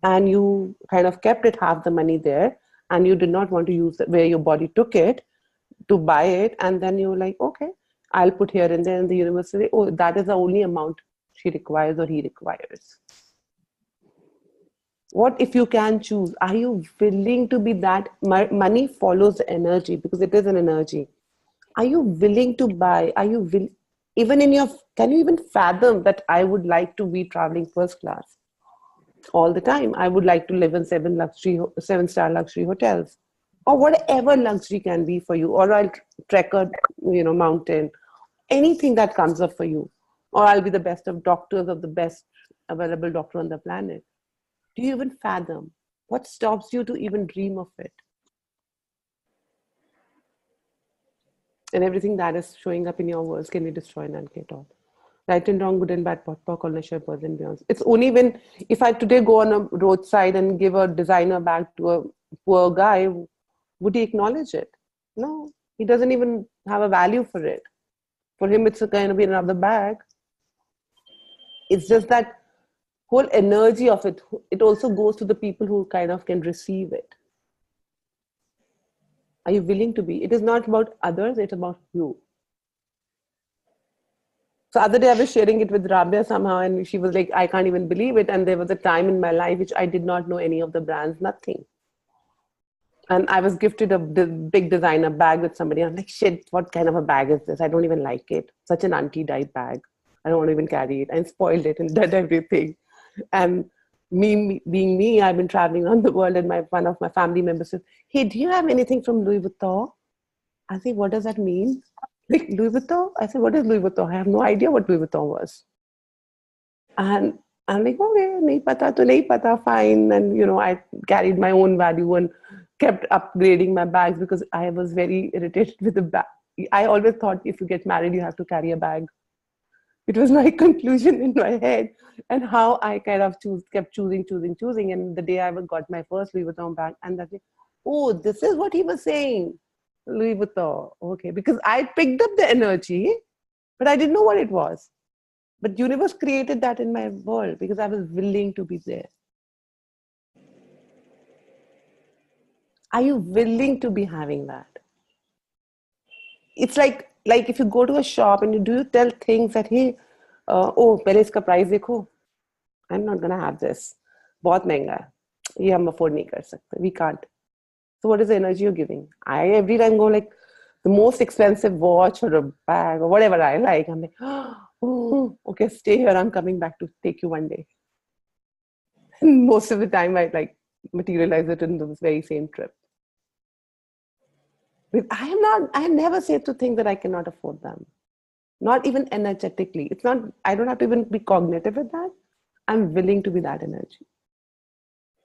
And you kind of kept it half the money there and you did not want to use it where your body took it to buy it. And then you're like, okay, I'll put here and there in the university. Oh, that is the only amount she requires or he requires. What if you can choose? Are you willing to be that? Money follows the energy because it is an energy. Are you willing to buy? Are you can you even fathom that I would like to be traveling first class all the time? I would like to live in 7-star luxury hotels or whatever luxury can be for you. Or I'll trek a mountain, anything that comes up for you. Or I'll be the best of doctors of the best available doctor on the planet. Do you even fathom? What stops you to even dream of it? And everything that is showing up in your worlds can be destroyed and get all. Right and wrong, good and bad, POC, all nashar, and beyond. It's only if I today go on a roadside and give a designer bag to a poor guy, would he acknowledge it? No, he doesn't even have a value for it. For him, it's going to be another bag. It's just that whole energy of it, it also goes to the people who kind of can receive it. Are you willing to be? It is not about others, it's about you. So other day I was sharing it with Rabia somehow, and she was like, I can't even believe it. And there was a time in my life which I did not know any of the brands, nothing. And I was gifted a big designer bag with somebody. I'm like, shit, what kind of a bag is this? I don't even like it. Such an anti-dye bag. I don't want to even carry it. And spoiled it and did everything. And me being me, I've been traveling around the world, and one of my family members says, hey, do you have anything from Louis Vuitton? I say, what does that mean? Like, Louis Vuitton? I said, what is Louis Vuitton? I have no idea what Louis Vuitton was. And I'm like, okay, nahi pata to nahi pata, fine. And, I carried my own value and kept upgrading my bags because I was very irritated with the bag. I always thought if you get married, you have to carry a bag. It was my conclusion in my head, and how I kind of kept choosing. And the day I got my first Louis Vuitton bag, and that's like, oh, this is what he was saying. Louis Vuitton. Okay, because I picked up the energy, but I didn't know what it was. But universe created that in my world because I was willing to be there. Are you willing to be having that? It's like if you go to a shop and you tell things that, hey, oh, pehle iska price dekho. I'm not gonna have this. बहुत महंगा है. ये हम afford नहीं कर सकते. We can't. So what is the energy you're giving? I every time go like the most expensive watch or a bag or whatever I like. I'm like, oh, okay, stay here. I'm coming back to take you one day. And most of the time I materialize it in the very same trip. But I never say to think that I cannot afford them. Not even energetically. It's not, I don't have to even be cognitive with that. I'm willing to be that energy.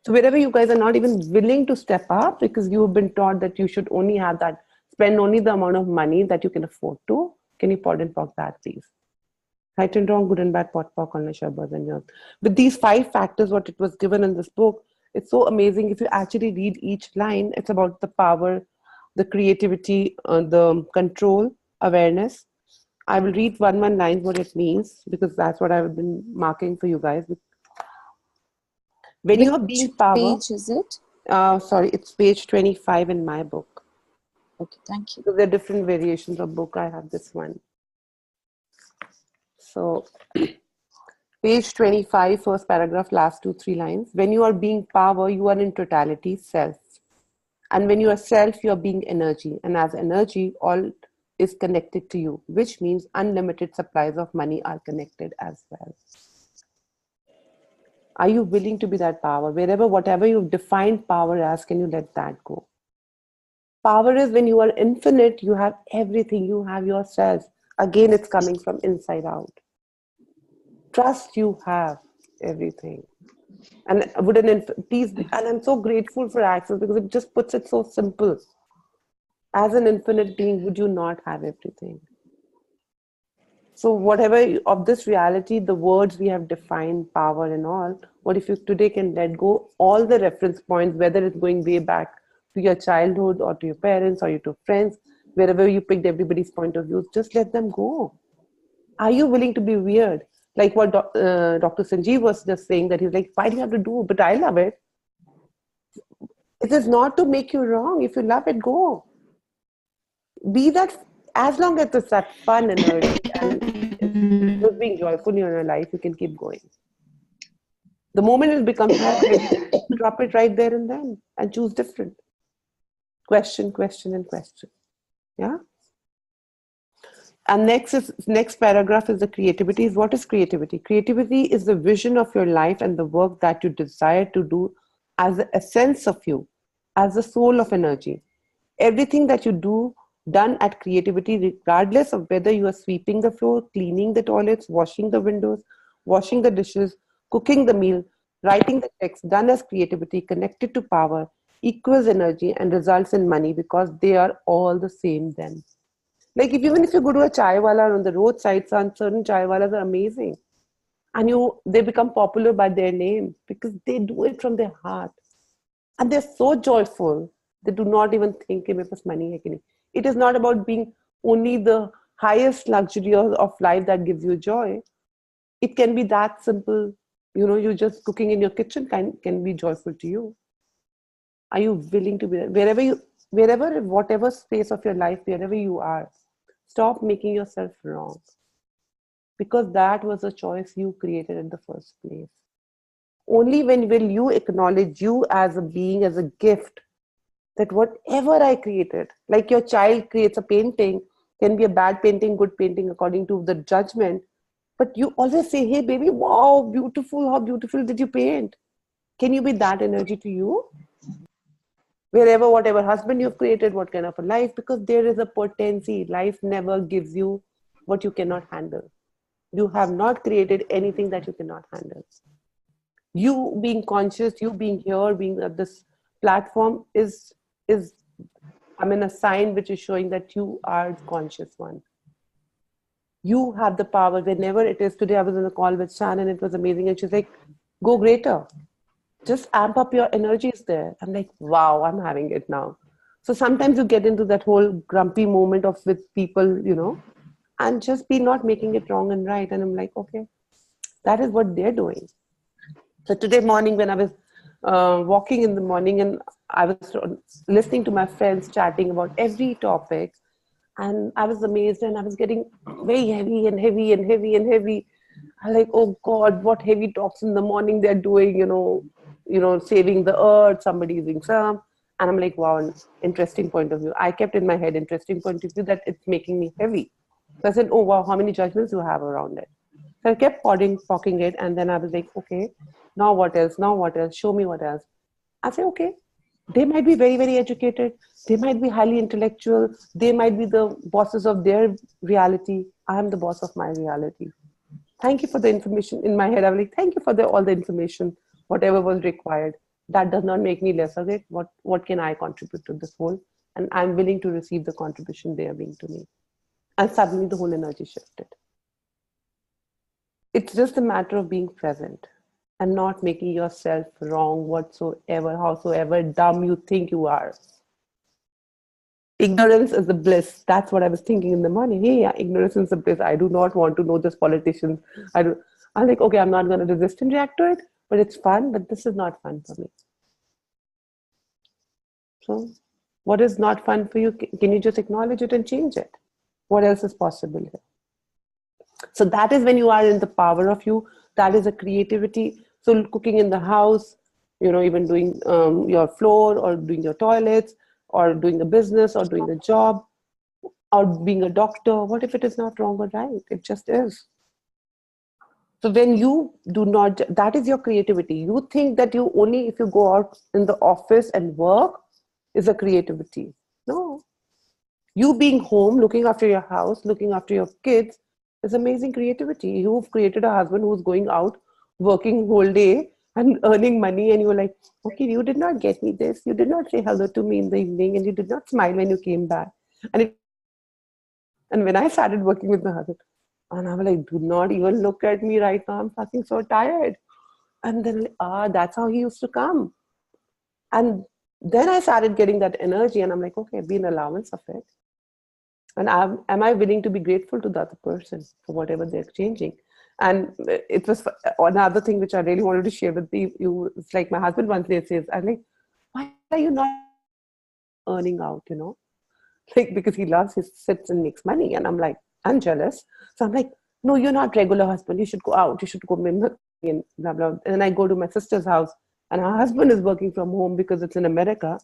So wherever you guys are not even willing to step up because you have been taught that you should only have that, spend only the amount of money that you can afford to, can you pod and pock that, please? Right and wrong, good and bad, pot, pock, on shabas and yours. With these 5 factors, what it was given in this book, it's so amazing. If you actually read each line, it's about the power, the creativity, the control, awareness. I will read one line what it means because that's what I've been marking for you guys. When you are being power. Page is it? Sorry, it's page 25 in my book. Okay, thank you. So there are different variations of book. I have this one. So page 25, first paragraph, last 2-3 lines. When you are being power, you are in totality self. And when you are self, you are being energy. And as energy, all is connected to you, which means unlimited supplies of money are connected as well. Are you willing to be that power? Whatever you've defined power as, can you let that go? Power is when you are infinite, you have everything, you have yourself. Again, it's coming from inside out. Trust you have everything. And please, and I'm so grateful for Access because it just puts it so simple. As an infinite being, would you not have everything? So whatever of this reality, the words we have defined, power and all, what if you today can let go all the reference points, whether it's going way back to your childhood or to your parents or your friends, wherever you picked everybody's point of view, just let them go. Are you willing to be weird? Like what Dr. Sanjeev was just saying, that he's like, why do you have to do? But I love it. It is not to make you wrong. If you love it, go. Be that, as long as it's that fun energy and it's just being joyful in your life, you can keep going. The moment it becomes heavy, drop it right there and then and choose different. Question. Yeah. And next paragraph is the creativity. What is creativity? Creativity is the vision of your life and the work that you desire to do as the essence of you, as the soul of energy. Everything that you do done at creativity, regardless of whether you are sweeping the floor, cleaning the toilets, washing the windows, washing the dishes, cooking the meal, writing the text, done as creativity, connected to power, equals energy and results in money because they are all the same then. Like even if you go to a chai wala on the roadside, certain chai walas are amazing. And they become popular by their name because they do it from their heart. And they're so joyful, they do not even think कि मेरे पास money है कि नहीं. It is not about being only the highest luxury of life that gives you joy. It can be that simple. You just cooking in your kitchen can be joyful to you. Are you willing to be there? Whatever space of your life, wherever you are, stop making yourself wrong. because that was a choice you created in the first place. Only when will you acknowledge you as a being, as a gift, that whatever I created, like your child creates a painting, can be a bad painting, good painting according to the judgment, but you always say, hey baby, wow, beautiful, how beautiful did you paint? Can you be that energy to you? Wherever, whatever husband you've created, what kind of a life, because there is a potency. Life never gives you what you cannot handle. You have not created anything that you cannot handle. You being conscious, you being here, being at this platform is a sign which is showing that you are the conscious one. You have the power whenever it is. Today I was on a call with Shannon, it was amazing, and she's like, go greater. Just amp up your energies there. I'm like, wow, I'm having it now. So sometimes you get into that whole grumpy moment of with people, and just be not making it wrong and right. And I'm like, okay, that is what they're doing. So today morning when I was walking in the morning, and I was listening to my friends chatting about every topic, and I was amazed, and I was getting very heavy and heavy and heavy and heavy. I'm like, oh God, what heavy talks in the morning they're doing, saving the earth, somebody using some. And I'm like, wow, interesting point of view. I kept in my head, interesting point of view, that it's making me heavy. So I said, oh wow, how many judgments do you have around it? So I kept poking it, and then I was like, okay, now what else? Now what else? Show me what else. I said, okay, they might be very, very educated. They might be highly intellectual. They might be the bosses of their reality. I am the boss of my reality. Thank you for the information. In my head, I was like, thank you for all the information, whatever was required. That does not make me lesser great. What can I contribute to this whole? And I'm willing to receive the contribution they are being to me. And suddenly the whole energy shifted. It's just a matter of being present and not making yourself wrong whatsoever, howsoever dumb you think you are. Ignorance is the bliss. That's what I was thinking in the morning. Hey, yeah, ignorance is the bliss. I do not want to know this politicians. I'm like, okay, I'm not going to resist and react to it, but it's fun, but this is not fun for me. So what is not fun for you? Can you just acknowledge it and change it? What else is possible here? So that is when you are in the power of you. That is a creativity. So cooking in the house, even doing your floor or doing your toilets or doing a business or doing a job or being a doctor. What if it is not wrong or right? It just is. So when you do not, that is your creativity. You think that you only if you go out in the office and work is a creativity. No. You being home, looking after your house, looking after your kids is amazing creativity. You've created a husband who's going out, working whole day and earning money, and you're like, okay, you did not get me this. You did not say hello to me in the evening, and you did not smile when you came back. And when I started working with my husband, and I was like, do not even look at me right now. I'm fucking so tired. And then, that's how he used to come. And then I started getting that energy, and I'm like, okay, be an allowance of it. And am I willing to be grateful to the other person for whatever they're changing? And it was another thing which I really wanted to share with you. It's like my husband once says, I'm like, why are you not earning out, Like, because he loves, he sits and makes money. And I'm like, I'm jealous. So I'm like, no, you're not regular husband. You should go out. You should go and blah, blah. And then I go to my sister's house and her husband is working from home because it's in America.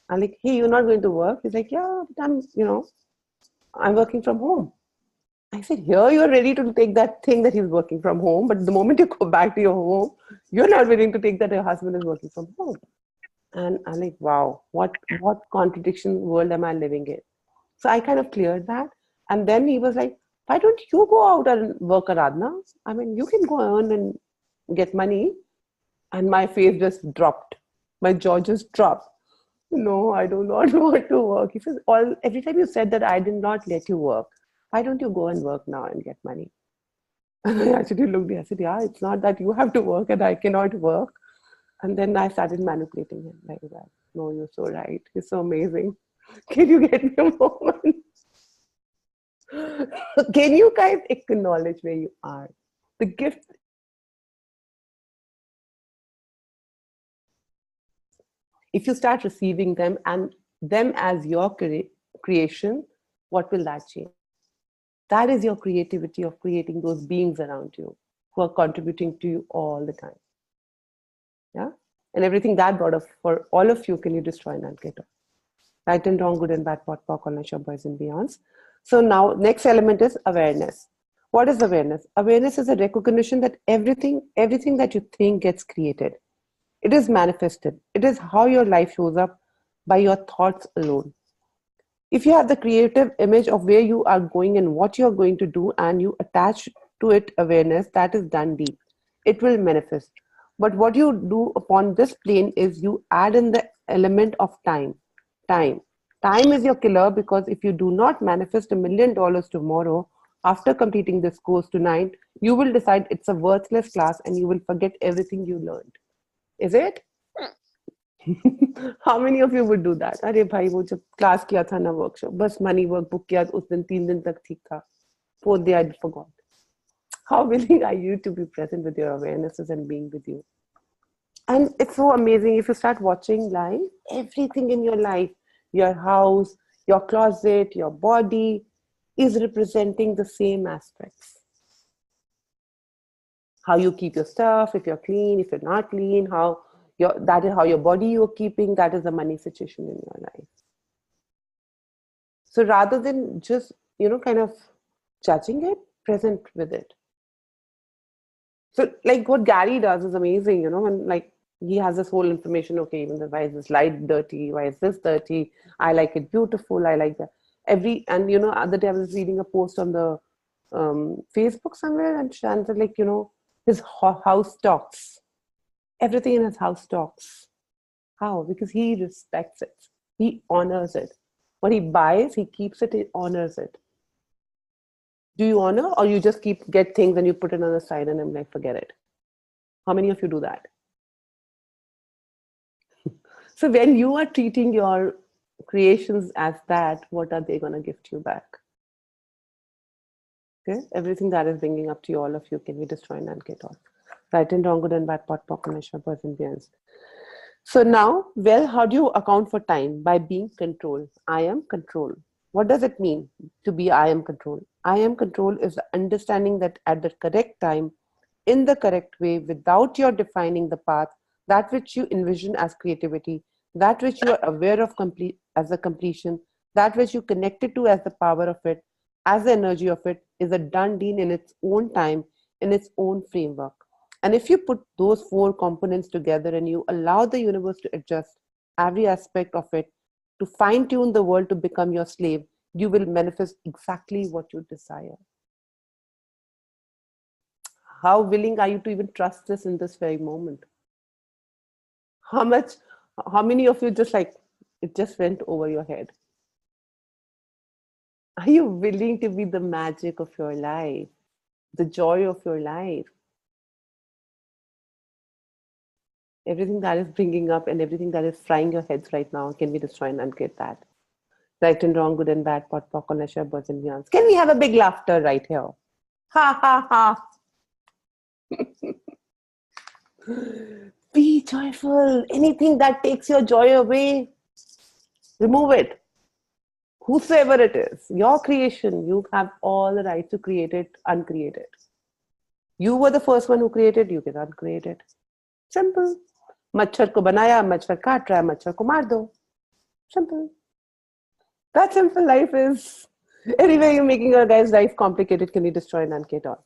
I'm like, hey, you're not going to work? He's like, yeah, but I'm working from home. I said, here you're ready to take that thing that he's working from home. But the moment you go back to your home, you're not willing to take that your husband is working from home. And I'm like, wow, what contradiction world am I living in? So I kind of cleared that. And then he was like, why don't you go out and work, Aradhana? I mean, you can go earn and get money. And my face just dropped. My jaw just dropped. No, I do not want to work. He says, every time you said that I did not let you work, why don't you go and work now and get money? And I actually looked at it. I said, yeah, it's not that you have to work and I cannot work. And then I started manipulating him like that. No, you're so right. You're so amazing. Can you get me a moment? Can you guys acknowledge where you are? The gift. If you start receiving them and them as your creation, what will that change? That is your creativity of creating those beings around you who are contributing to you all the time. Yeah? And everything that brought up for all of you, can you destroy and get off? Right and wrong, good and bad, pot, pock, online shop, boys and beyonds. So now next element is awareness. What is awareness? Awareness is a recognition that everything that you think gets created. It is manifested. It is how your life shows up by your thoughts alone. If you have the creative image of where you are going and what you're going to do, and you attach to it awareness, that is done deep. It will manifest. But what you do upon this plane is you add in the element of time. Time is your killer, because if you do not manifest $1 million tomorrow after completing this course tonight, you will decide it's a worthless class and you will forget everything you learned. Is it? How many of you would do that? अरे भाई वो जब class किया था ना workshop, बस money workbook किया उस दिन 3 दिन तक ठीक था. 4th day I forgot. How willing are you to be present with your awarenesses and being with you? And it's so amazing if you start watching life, everything in your life, your house, your closet, your body is representing the same aspects. How you keep your stuff, if you're clean, if you're not clean, that is how your body you're keeping, that is the money situation in your life. So rather than just, kind of judging it, present with it. So like what Gary does is amazing, and like he has this whole information, okay, even why is this light dirty? Why is this dirty? I like it beautiful. I like that. Other day I was reading a post on the Facebook somewhere, and Shan said, like, his house talks. Everything in his house talks. How? Because he respects it. He honors it. What he buys, he keeps it, he honors it. Do you honor, or you just get things and you put it on the side and I'm like, forget it? How many of you do that? So when you are treating your creations as that, what are they going to give to you back? Okay, everything that is bringing up to you, all of you, can we destroy and get off? Right and wrong, good and bad, pot, pock, person, beyonds. So now, how do you account for time? By being control. I am control. What does it mean to be I am control? I am control is the understanding that at the correct time, in the correct way, without your defining the path, that which you envision as creativity, that which you are aware of as a completion, that which you connected to as the power of it, as the energy of it, is a done deal in its own time, in its own framework. And if you put those 4 components together and you allow the universe to adjust every aspect of it, to fine-tune the world to become your slave, you will manifest exactly what you desire. How willing are you to even trust this in this very moment? How many of you just like, it just went over your head? Are you willing to be the magic of your life, the joy of your life? Everything that is bringing up and everything that is frying your heads right now, can we destroy and uncreate that? Right and wrong, good and bad, pot, pock, on share, birds and beyonds. Can we have a big laughter right here? Ha ha ha. Be joyful. Anything that takes your joy away, remove it. Whosoever it is, your creation, you have all the right to create it, uncreate it. You were the first one who created, you can uncreate it. Simple. मच्छर को बनाया, मच्छर काट रहा है, मच्छर को मार दो. Simple. That simple life is. Anyway, you're making your guys' life complicated. Can you destroy and uncreate all?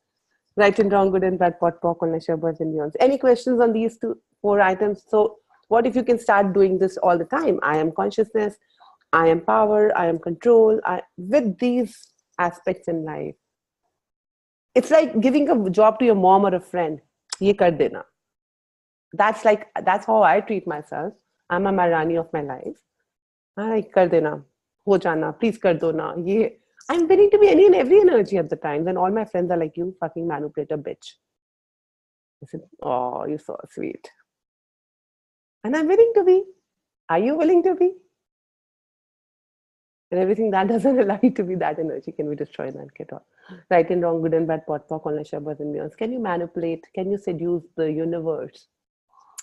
Right and wrong, good and bad, pot, pock, on share, birds and beyonds. Any questions on these 4 items? So what if you can start doing this all the time? I am consciousness, I am power, I am control, with these aspects in life. It's like giving a job to your mom or a friend. Ye kar dena. That's how I treat myself. I'm a Maharani of my life. Kar dena. Ho jana. Please kar do na. Ye. I'm willing to be any and every energy at the times. And all my friends are like, you fucking manipulator bitch. I said, oh, you're so sweet. And I'm willing to be. Are you willing to be? And everything that doesn't allow you to be that energy, can we destroy that? Get all? Right and wrong, good and bad, pot, pock, online share, birds and beyonds. Can you manipulate? Can you seduce the universe?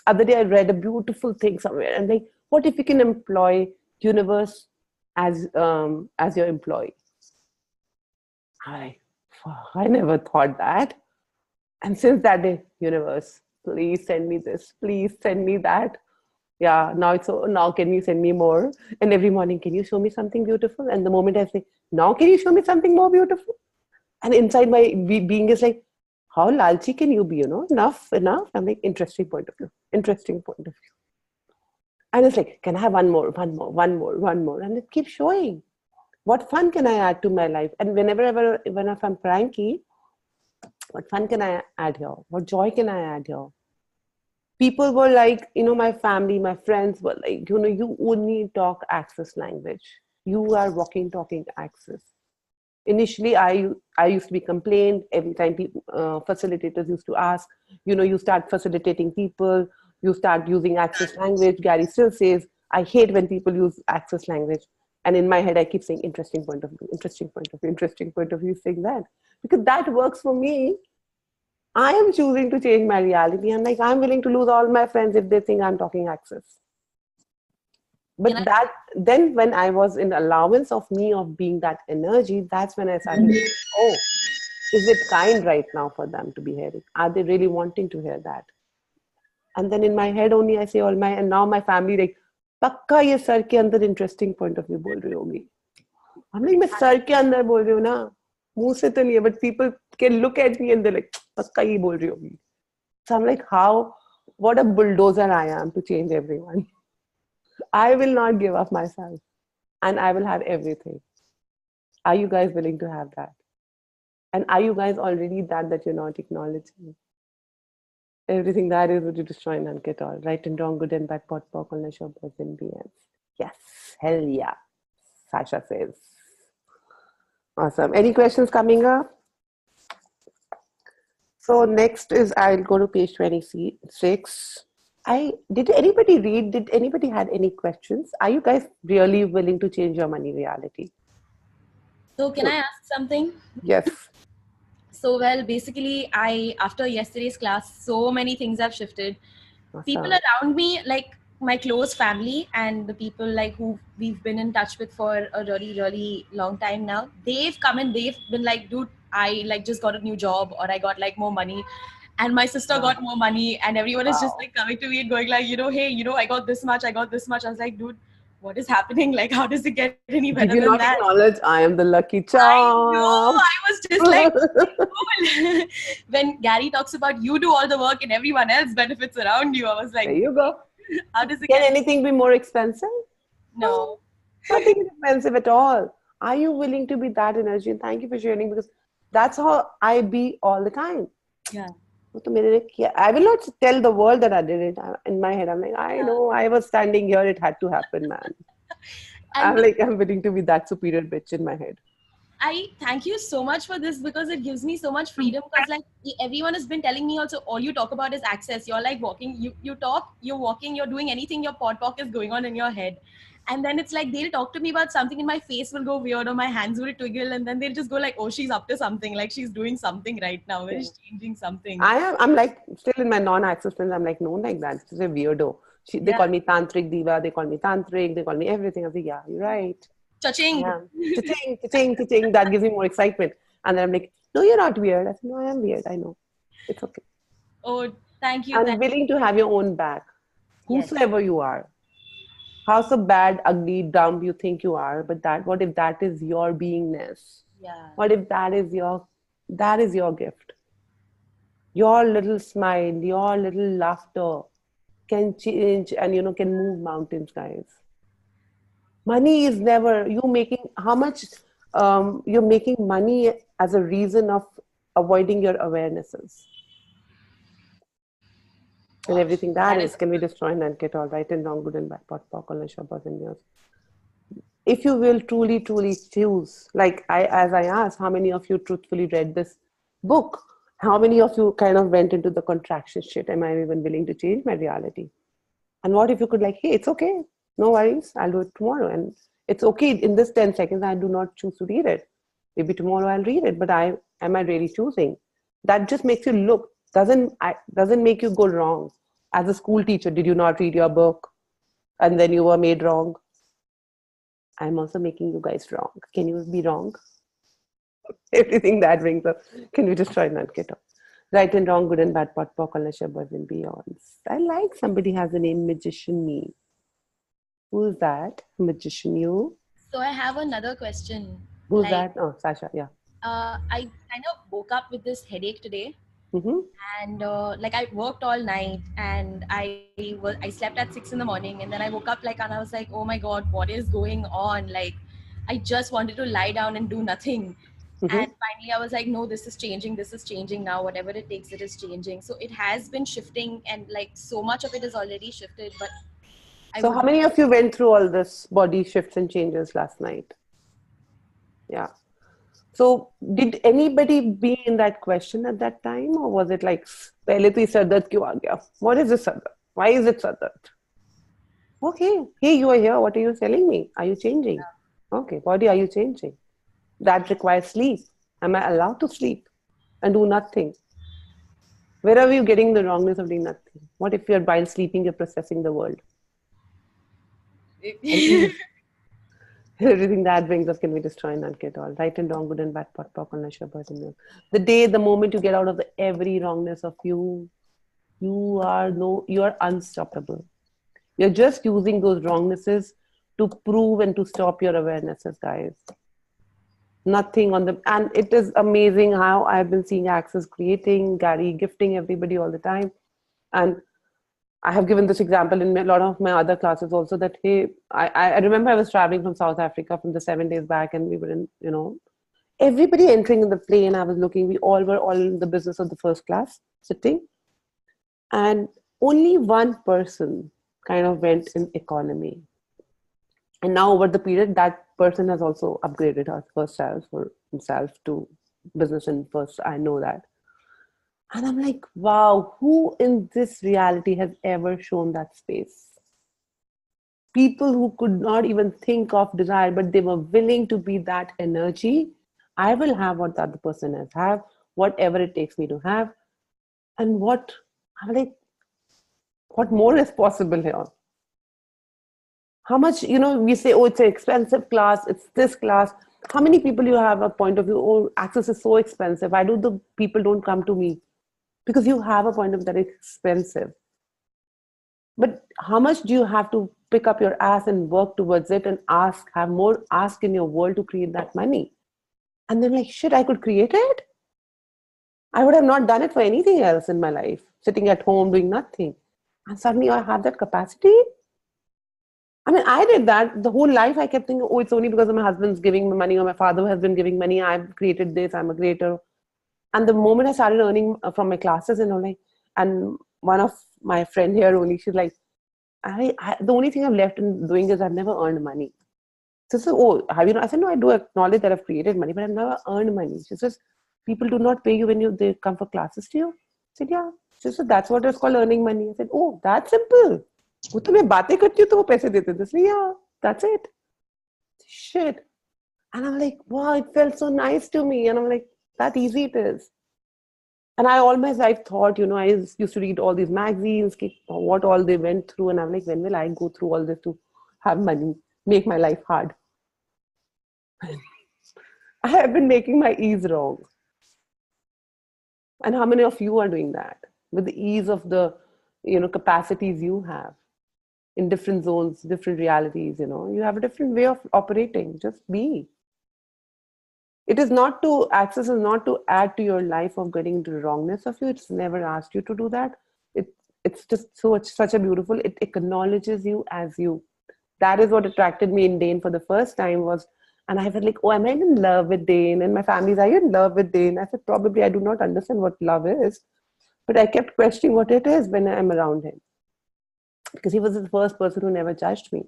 Other day I read a beautiful thing somewhere, and like, what if you can employ universe as your employee? I never thought that. And since that day, universe, please send me this, please send me that. Yeah, now can you send me more? And every morning, can you show me something beautiful? And the moment I say, now can you show me something more beautiful? And inside my being is like, how lalchi can you be, enough. I'm like, interesting point of view. And it's like, can I have one more? And it keeps showing. What fun can I add to my life? And whenever I'm cranky, what fun can I add here? What joy can I add here? People were like, my family, my friends were like, you only talk access language. You are walking, talking access. Initially, I used to be complained every time people, facilitators used to ask, you start facilitating people, you start using access language. Gary still says, I hate when people use access language. And in my head, I keep saying, interesting point of view, saying that. Because that works for me. I am choosing to change my reality. I'm like, I'm willing to lose all my friends if they think I'm talking access. But then when I was in allowance of me of being that energy, that's when I started, oh, is it kind right now for them to be hearing? Are they really wanting to hear that? And then in my head only I say and now my family like, Pakka ye sir ke andar interesting point of view bol rahi hogi. I'm like, मैं sir के अंदर बोल रही हूँ ना, मुंह से तो नहीं है, but people can look at me and they're like, पक्का ये बोल रही होगी. So I'm like, what a bulldozer I am to change everyone. I will not give up myself and I will have everything. Are you guys willing to have that? And are you guys already that you're not acknowledging? Everything that is what you destroy and get all. Right and wrong, good and bad, pot, pork, on the shop, and BS. Yes, hell yeah, Sasha says. Awesome. Any questions coming up? So next is, I'll go to page 26. Did anybody read? Did anybody had any questions? Are you guys really willing to change your money reality? So can I ask something? Yes. So, well, basically, after yesterday's class, so many things have shifted. Awesome. People around me, like my close family and the people like who we've been in touch with for a really, really long time now, they've come and they've been like, dude, I like just got a new job, or I got like more money, and my sister got more money, and everyone is just like coming to me and going like, hey, I got this much. I was like, dude, what is happening? Like, how does it get any better Did you than not that? acknowledge I am the lucky charm? I know. I was just like, cool. When Gary talks about you do all the work and everyone else benefits around you, I was like, there you go. How does it Can anything be more expensive? No. Nothing is expensive at all. Are you willing to be that energy? And thank you for sharing, because that's how I be all the time. Yeah. I will not tell the world that I did it. In my head, I'm like, I know, I was standing here. It had to happen, man. I'm willing to be that superior bitch in my head. I thank you so much for this, because it gives me so much freedom, because like everyone has been telling me also, all you talk about is access. You're like walking, you talk, you're walking, you're doing anything, your podtalk is going on in your head. And then it's like, they'll talk to me about something and my face will go weird or my hands will twiggle, and then they'll just go like, oh, she's up to something, like she's doing something right now, she's changing something. I'm like, still in my non-access friends, I'm like, no, like that. She's a weirdo. They call me Tantric Diva, they call me Tantric, they call me everything. I was like, yeah, you're right. Cha-ching. Yeah. Cha-ching. That gives me more excitement. And then I'm like, no, you're not weird. I said, no, I am weird. I know. It's okay. Oh, thank you. I'm willing to have your own back. Whosoever you are. How so bad, ugly, dumb you think you are, but what if that is your beingness? Yeah. What if that is your gift? Your little smile, your little laughter can change and can move mountains, guys. Money is never, you're making money as a reason of avoiding your awarenesses. And everything that is can be destroyed and get all right and wrong, good and bad, pot, pork, all shabbos and yours. If you will truly, truly choose, like as I asked, how many of you truthfully read this book? How many of you kind of went into the contraction shit? Am I even willing to change my reality? And what if you could like, hey, it's okay. No worries. I'll do it tomorrow. And it's okay. In this 10 seconds, I do not choose to read it. Maybe tomorrow I'll read it, but am I really choosing? That just makes you look, doesn't make you go wrong. As a school teacher, did you not read your book? And then you were made wrong. I'm also making you guys wrong. Can you be wrong? Everything that brings up. Can we just try not get off? Right and wrong, good and bad, pot, pock, unless your boys and beyonds. I like somebody has the name Magician Me. Who's that? Magician you? So I have another question. Who's that? Oh, Sasha, yeah. I kind of woke up with this headache today. Mm-hmm. And like I worked all night and I slept at 6 a.m. and then I woke up and I was like, oh my God, what is going on? Like I just wanted to lie down and do nothing. Mm-hmm. And finally I was like, no, this is changing now. Whatever it takes, it is changing. So it has been shifting and like so much of it is already shifted. But so how many of you went through all this body shifts and changes last night? Yeah. So did anybody be in that question at that time, or was it like, "Pehle to sar dard kyun aa gaya? What is this sar dard? Why is it sar dard?" Okay, hey, you are here. What are you telling me? Are you changing? Okay, body, are you changing? That requires sleep. Am I allowed to sleep and do nothing? Where are you getting the wrongness of doing nothing? What if you're while sleeping, you're processing the world? Everything that brings us can be destroyed and get all. Right and wrong, good and bad, pot, pock, unless you're birth and milk. The moment you get out of the every wrongness of you, you are unstoppable. You're just using those wrongnesses to prove and to stop your awarenesses, guys. Nothing on them. And it is amazing how I've been seeing Access creating, Gary gifting everybody all the time. And I have given this example in a lot of my other classes also that, hey, I remember I was traveling from South Africa from the 7 days back and we were in, everybody entering in the plane. I was looking, we all were all in the business of the first class sitting. And only one person kind of went in economy. And now over the period, that person has also upgraded her first class for himself to business and first. I know that. And I'm like, wow, who in this reality has ever shown that space? People who could not even think of desire, but they were willing to be that energy. I will have what the other person has have, whatever it takes me to have. And I'm like, what more is possible here? How much, we say, oh, it's an expensive class, it's this class. How many people you have a point of view, oh, Access is so expensive. Why do the people don't come to me? Because you have a point of that it's expensive. But how much do you have to pick up your ass and work towards it and have more ask in your world to create that money? And then like, shit, I could create it? I would have not done it for anything else in my life, sitting at home doing nothing. And suddenly I have that capacity. I mean, I did that the whole life. I kept thinking, oh, it's only because my husband's giving me money or my father has been giving money. I've created this, I'm a creator. And the moment I started earning from my classes and one of my friend here only, she's like, the only thing I've left in doing is I've never earned money. So, oh, have you? I said, no, I do acknowledge that I've created money, but I've never earned money. She says, people do not pay you when they come for classes to you. I said, yeah. She said, that's what it's called earning money. I said, oh, that's simple. वो तो मैं बातें करती हूँ तो वो पैसे देते थे. So yeah, that's it. Shit. And I'm like, wow, it felt so nice to me. And I'm like, that easy it is. And I always thought, I used to read all these magazines, what all they went through. And I'm like, when will I go through all this to have money, make my life hard? I have been making my ease wrong. And how many of you are doing that with the ease of the, capacities you have in different zones, different realities, you have a different way of operating. Just be. It is not to, Access is not to add to your life of getting into the wrongness of you. It's never asked you to do that. It's just such a beautiful, it acknowledges you as you. That is what attracted me in Dane for the first time and I was like, oh, am I in love with Dane? And my family's, are you in love with Dane? I said, probably I do not understand what love is. But I kept questioning what it is when I'm around him. Because he was the first person who never judged me.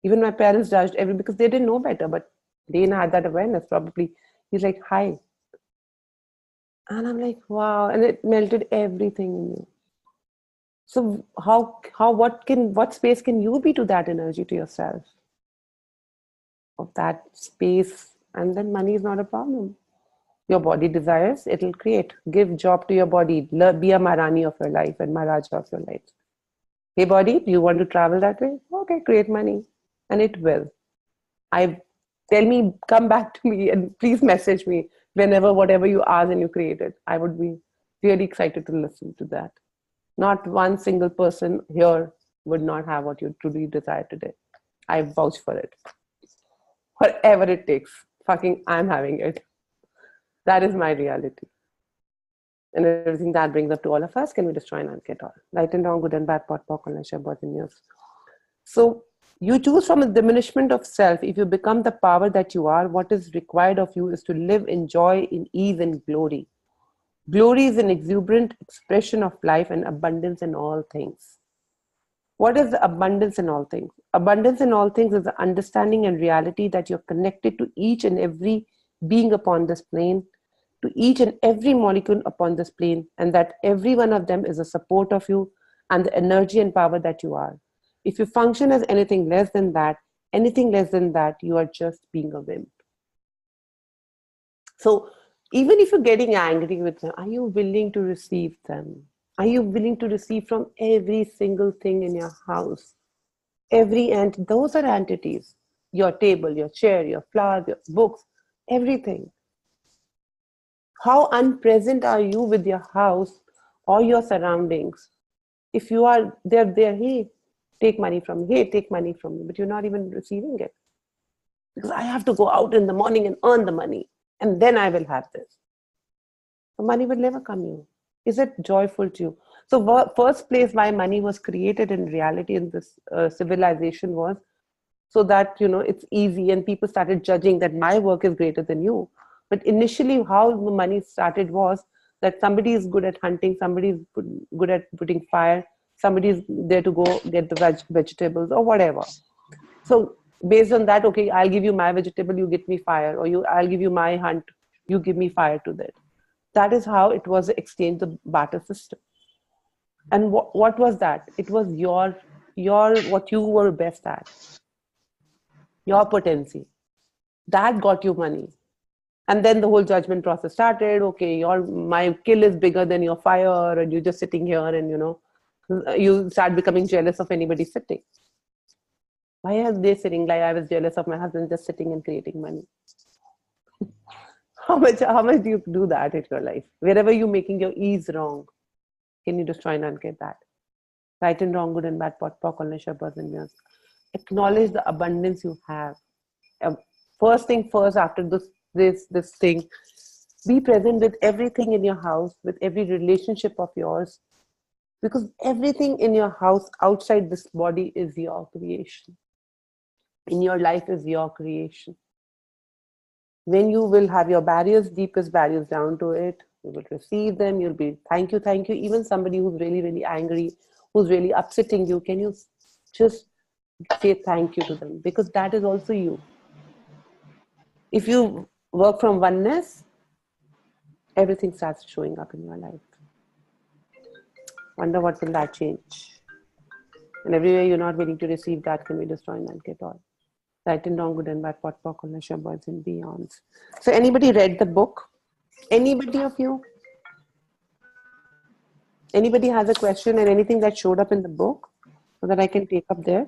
Even my parents judged because they didn't know better, but Dane had that awareness probably. He's like, hi. And I'm like, wow. And it melted everything in you. So what space can you be to that energy to yourself? Of that space, and then money is not a problem. Your body desires, it'll create. Give job to your body. Be a Maharani of your life and Maharaja of your life. Hey body, do you want to travel that way? Okay, create money. And it will. tell me, come back to me, and please message me whenever, whatever you ask and you create it. I would be really excited to listen to that. Not one single person here would not have what you truly desire today. I vouch for it. Whatever it takes, fucking I'm having it. That is my reality. And everything that brings up to all of us, can we destroy and get all? Right and wrong, good and bad, pot, pock, and both in news. So you choose from a diminishment of self. If you become the power that you are, what is required of you is to live in joy, in ease, and glory. Glory is an exuberant expression of life and abundance in all things. What is the abundance in all things? Abundance in all things is the understanding and reality that you're connected to each and every being upon this plane, to each and every molecule upon this plane, and that every one of them is a support of you and the energy and power that you are. If you function as anything less than that, you are just being a wimp. So even if you're getting angry with them, are you willing to receive them? Are you willing to receive from every single thing in your house? Those are entities. Your table, your chair, your flowers, your books, everything. How unpresent are you with your house or your surroundings? If you are, they're there, hey, take money from me, hey, take money from me, but you're not even receiving it. Because I have to go out in the morning and earn the money, and then I will have this. The money will never come you. Is it joyful to you? So first place why money was created in reality in this civilization was so that, it's easy, and people started judging that my work is greater than you. But initially how the money started was that somebody is good at hunting, somebody is good at putting fire, somebody is there to go get the vegetables or whatever. So based on that, okay, I'll give you my vegetable, you get me fire, or I'll give you my hunt, you give me fire to that. That is how it was exchange, the barter system. And what was that? It was your what you were best at, your potency. That got you money. And then the whole judgment process started. Okay, my kill is bigger than your fire, and you're just sitting here, and you start becoming jealous of anybody sitting. Why are they sitting? Like I was jealous of my husband just sitting and creating money. How much do you do that in your life? Wherever you're making your ease wrong, can you just try and get that? Right and wrong, good and bad, pot, pock, and yours. Acknowledge the abundance you have. First thing first, after this thing, be present with everything in your house, with every relationship of yours, because everything in your house outside this body is your creation. In your life is your creation. When you will have your barriers, deepest barriers down to it, you will receive them, you'll be thank you. Even somebody who's really, really angry, who's really upsetting you, can you just say thank you to them? Because that is also you. If you work from oneness, everything starts showing up in your life. Wonder what will that change? And everywhere you're not willing to receive that, can we destroy and get all? Right and wrong, good and bad, pot, pock, boys and beyonds. So anybody read the book? Anybody of you? Anybody has a question and anything that showed up in the book so that I can take up there?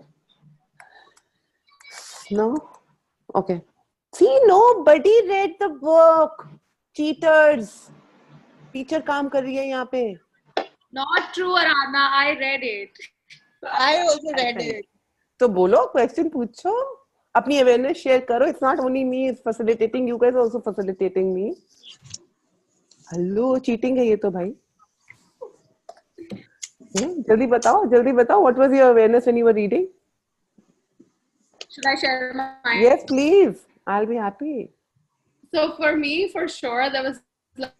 No? Okay. See, nobody read the book. Cheaters. Teacher काम कर रही है यहाँ पे. Not true, Aradhana. I read it. I also read it. तो बोलो, question पूछो. अपनी awareness share करो. It's not only me, it's facilitating. You guys are also facilitating me. Hello, cheating है ये तो भाई. जल्दी बताओ. What was your awareness when you were reading? Should I share mine? Yes, please. I'll be happy. So for me, for sure, there was like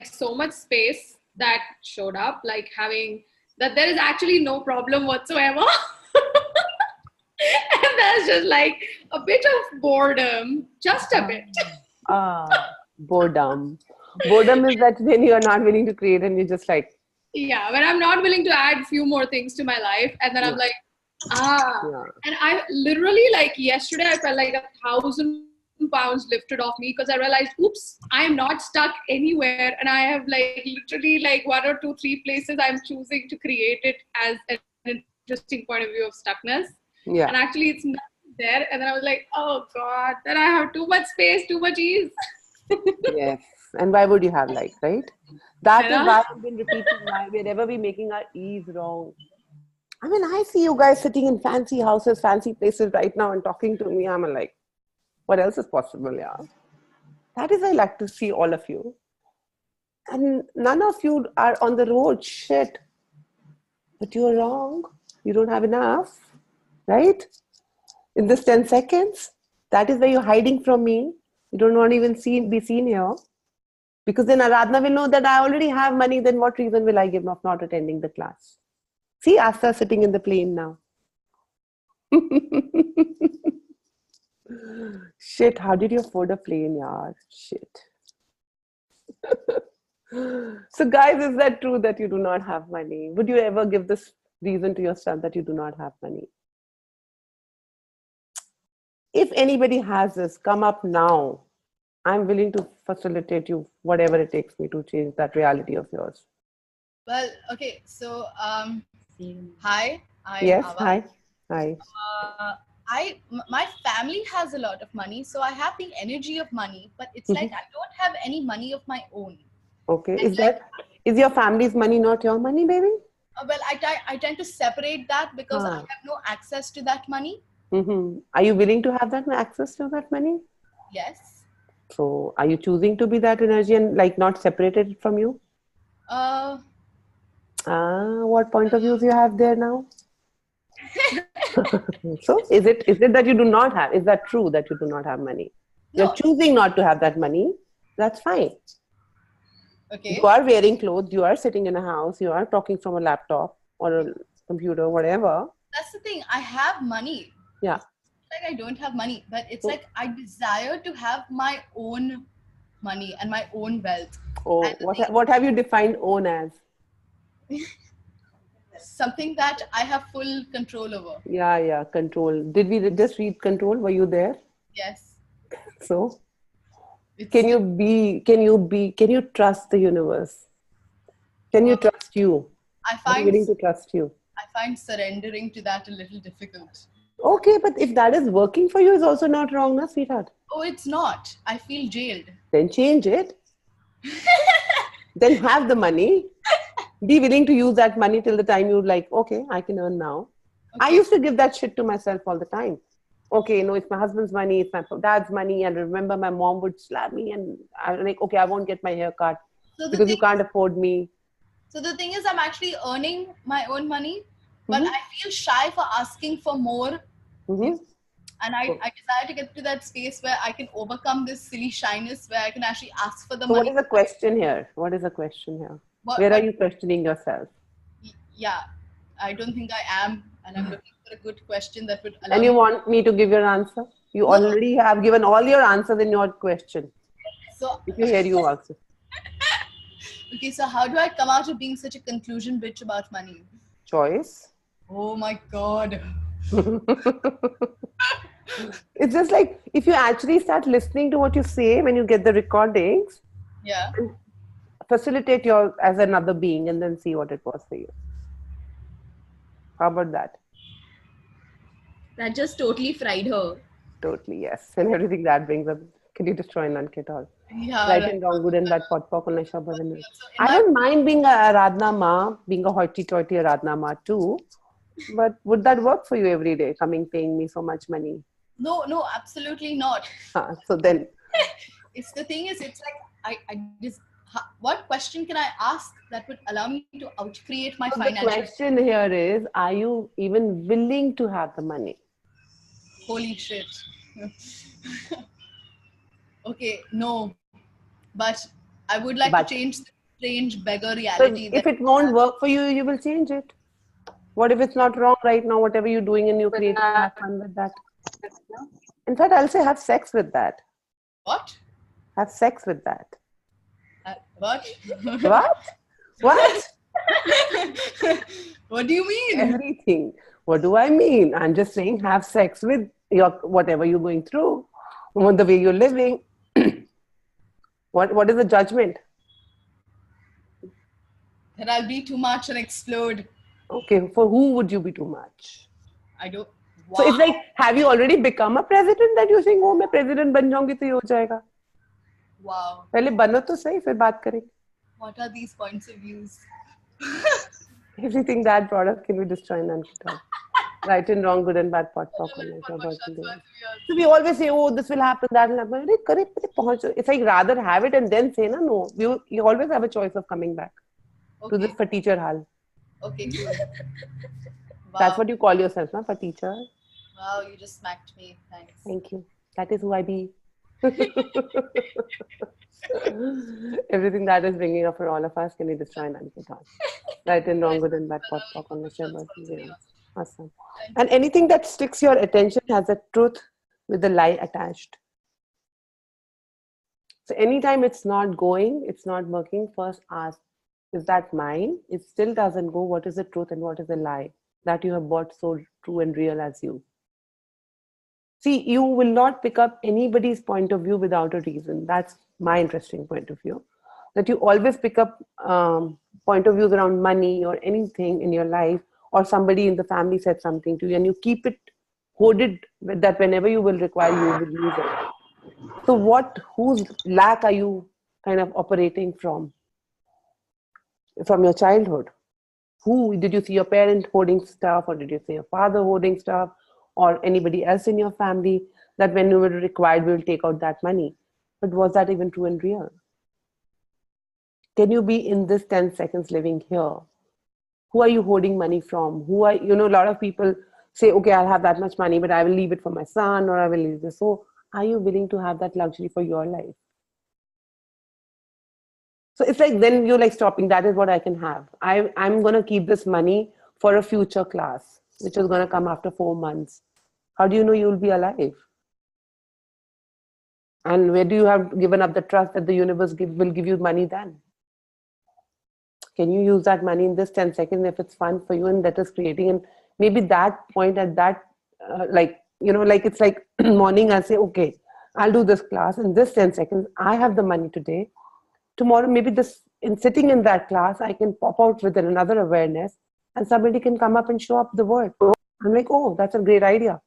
so much space that showed up, like having that there is actually no problem whatsoever. And there's just like a bit of boredom, just a bit. Boredom. Boredom is that when you are not willing to create and you're just like. Yeah, when I'm not willing to add a few more things to my life, and then I'm like, And I literally, like yesterday, I felt like 1,000 pounds lifted off me because I realized, oops, I'm not stuck anywhere. And I have like literally like 1 or 2, 3 places I'm choosing to create it as an interesting point of view of stuckness. Yeah. And actually it's there, and then I was like, oh God, then I have too much space, too much ease. Yes. And why would you have right? That is why I've been repeating why wherever we're making our ease wrong. I mean, I see you guys sitting in fancy houses, fancy places right now and talking to me. I'm like, what else is possible? Yeah. That is why I like to see all of you. And none of you are on the road. Shit. But you're wrong. You don't have enough. Right? In this 10 seconds. That is why you're hiding from me. You don't want to even be seen here. Because then Aradhana will know that I already have money. Then what reason will I give of not attending the class? See Asta sitting in the plane now. Shit, how did you afford a plane, yaar? Shit. So guys, is that true that you do not have money? Would you ever give this reason to yourself that you do not have money? If anybody has this, come up now. I'm willing to facilitate you, whatever it takes me to change that reality of yours. Well, okay, so hi, I'm yes, Ava. Hi. My family has a lot of money, so I have the energy of money, but it's like I don't have any money of my own. Okay, is your family's money not your money, baby? Well, I tend to separate that because I have no access to that money. Are you willing to have that access to that money? Yes. So, are you choosing to be that energy and not separated from you? What point of views you have there now? So, is it that you do not have? Is that true that you do not have money? No. You're choosing not to have that money. That's fine. Okay. You are wearing clothes. You are sitting in a house. You are talking from a laptop or a computer, whatever. That's the thing. I have money. Yeah. Like I don't have money, but it's like I desire to have my own money and my own wealth. Oh, what have you defined own as? Something that I have full control over. Yeah, control. Did we just read control? Were you there? Yes. So, can you trust the universe? Can you trust you? Are you willing to trust you? I find surrendering to that a little difficult. Okay, but if that is working for you, it's also not wrong, na, sweetheart? Oh, it's not. I feel jailed. Then change it. Then have the money. Be willing to use that money till the time you're like, okay, I can earn now. Okay. I used to give that shit to myself all the time. Okay, it's my husband's money, it's my dad's money. And remember, my mom would slap me and I'm like, okay, I won't get my hair cut because you can't afford me. So the thing is, I'm actually earning my own money, but I feel shy for asking for more. And I desire to get to that space where I can overcome this silly shyness, where I can actually ask for the money. What is the question here? Where are you questioning yourself? Yeah, I don't think I am. And I'm looking for a good question that would allow And you want me to give your answer? You already have given all your answers in your question. So, if you hear you answer. Okay, so how do I come out of being such a conclusion bitch about money? Choice. Oh my God. It's just like if you actually start listening to what you say when you get the recordings. Yeah. Facilitate your as another being and then see what it was for you. How about that? That just totally fried her. Totally, yes. And everything that brings up. Can you destroy Nankit all? Yeah. Right and wrong, good and bad, pot pok. I don't mind being a Aradhana Ma, being a hoity-toity Aradhana Ma too. But would that work for you every day, paying me so much money? No, absolutely not. So then. It's the thing is, it's like, what question can I ask that would allow me to outcreate my financial? The question here is, are you even willing to have the money? Holy shit. Okay, no. But I would like to change the strange beggar reality. So if it won't work for you, you will change it. What if it's not wrong right now? Whatever you're doing and you're creating, have fun with that. In fact, I'll say have sex with that. What? Have sex with that. What? What? What do you mean? Everything. What do I mean? I'm just saying have sex with your whatever you're going through, the way you're living. What is the judgment? That I'll be too much and explode. Okay, for who would you be too much? I don't. So it's like, have you already become a president that you're saying, oh, मैं president बन जाऊंगी तो ये हो जाएगा? Wow. पहले बनो तो सही, फिर बात करेंगे. What are these points of views? Everything that brought up can be destroyed and talk. Right and wrong, good and bad, pot talk. So we always say, oh, this will happen, that will happen. It's like rather have it and then say, no. You always have a choice of coming back to this for teacher hal. Okay, cool. Wow. That's what you call yourself, na, for teacher. Wow, you just smacked me. Thanks. Thank you. That is who I be. Everything that is bringing up for all of us can be destroyed and unput. Right and wrong, good and bad, pot talk on the awesome. And anything that sticks your attention has a truth with a lie attached. So anytime it's not going, it's not working, first ask, is that mine? It still doesn't go. What is the truth and what is the lie that you have bought so true and real as you? See, you will not pick up anybody's point of view without a reason. That's my interesting point of view. That you always pick up point of views around money or anything in your life, or somebody in the family said something to you, and you keep it hoarded that whenever you will require, you will use it. So whose lack are you kind of operating from your childhood? Who did you see your parent hoarding stuff, or did you see your father hoarding stuff, or anybody else in your family, that when you were required, we will take out that money? But was that even true and real? Can you be in this 10 seconds living here? Who are you hoarding money from? Who are, a lot of people say, okay, I'll have that much money, but I will leave it for my son, or I will leave this. So are you willing to have that luxury for your life? So it's like, then you're like stopping. That is what I can have. I'm going to keep this money for a future class, which is going to come after 4 months. How do you know you'll be alive? And where do you have given up the trust that the universe will give you money then? Can you use that money in this 10 seconds if it's fun for you and that is creating? And maybe that point at that, it's like morning, I'll say, okay, I'll do this class in this 10 seconds. I have the money today. Tomorrow, maybe in sitting in that class, I can pop out with another awareness and somebody can come up and show up the word. I'm like, oh, that's a great idea.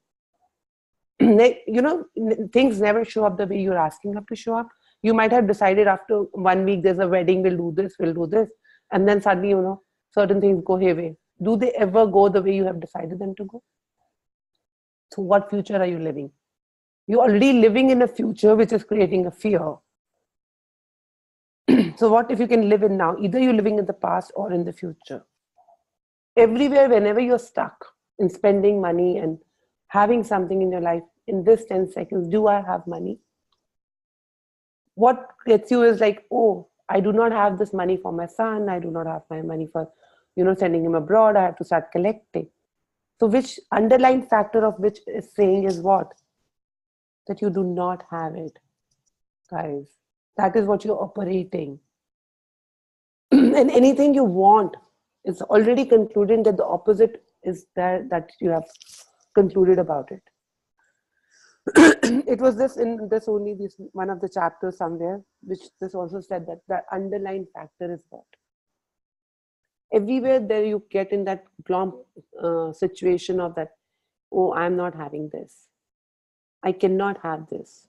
Things never show up the way you're asking them to show up. You might have decided after 1 week, there's a wedding, we'll do this. And then suddenly, certain things go haywire. Do they ever go the way you have decided them to go? So what future are you living? You're already living in a future which is creating a fear. So what if you can live in now? Either you're living in the past or in the future. Everywhere, whenever you're stuck in spending money and having something in your life, in this 10 seconds, do I have money? What gets you is like, oh, I do not have this money for my son. I do not have my money for, sending him abroad. I have to start collecting. So which underlying factor of which is saying is what? That you do not have it, guys. That is what you're operating. And anything you want is already concluded that the opposite is there that you have concluded about it. It was this one of the chapters somewhere, which this also said that the underlying factor is what? Everywhere there you get in that glom situation of that, oh, I'm not having this. I cannot have this.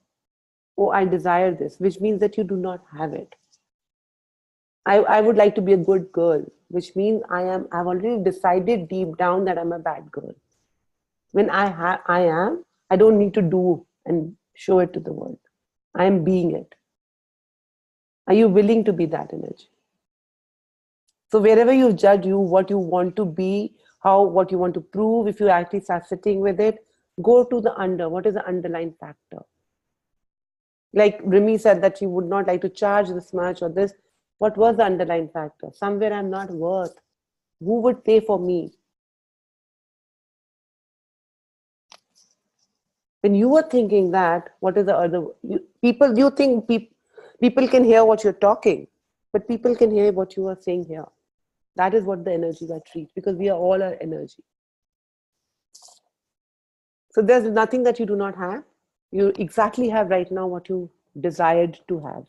Oh, I desire this, which means that you do not have it. I would like to be a good girl, which means I've already decided deep down that I'm a bad girl. When I am, I don't need to do and show it to the world. I am being it. Are you willing to be that energy? So wherever you judge what you want to be, what you want to prove, if you actually start sitting with it, go to what is the underlying factor? Like Rimi said that she would not like to charge this much or this. What was the underlying factor? Somewhere I'm not worth. Who would pay for me? When you were thinking that, what is the other? You think people can hear what you're talking, but people can hear what you are saying here. That is what the energy that treats, because we are all our energy. So there's nothing that you do not have. You exactly have right now what you desired to have.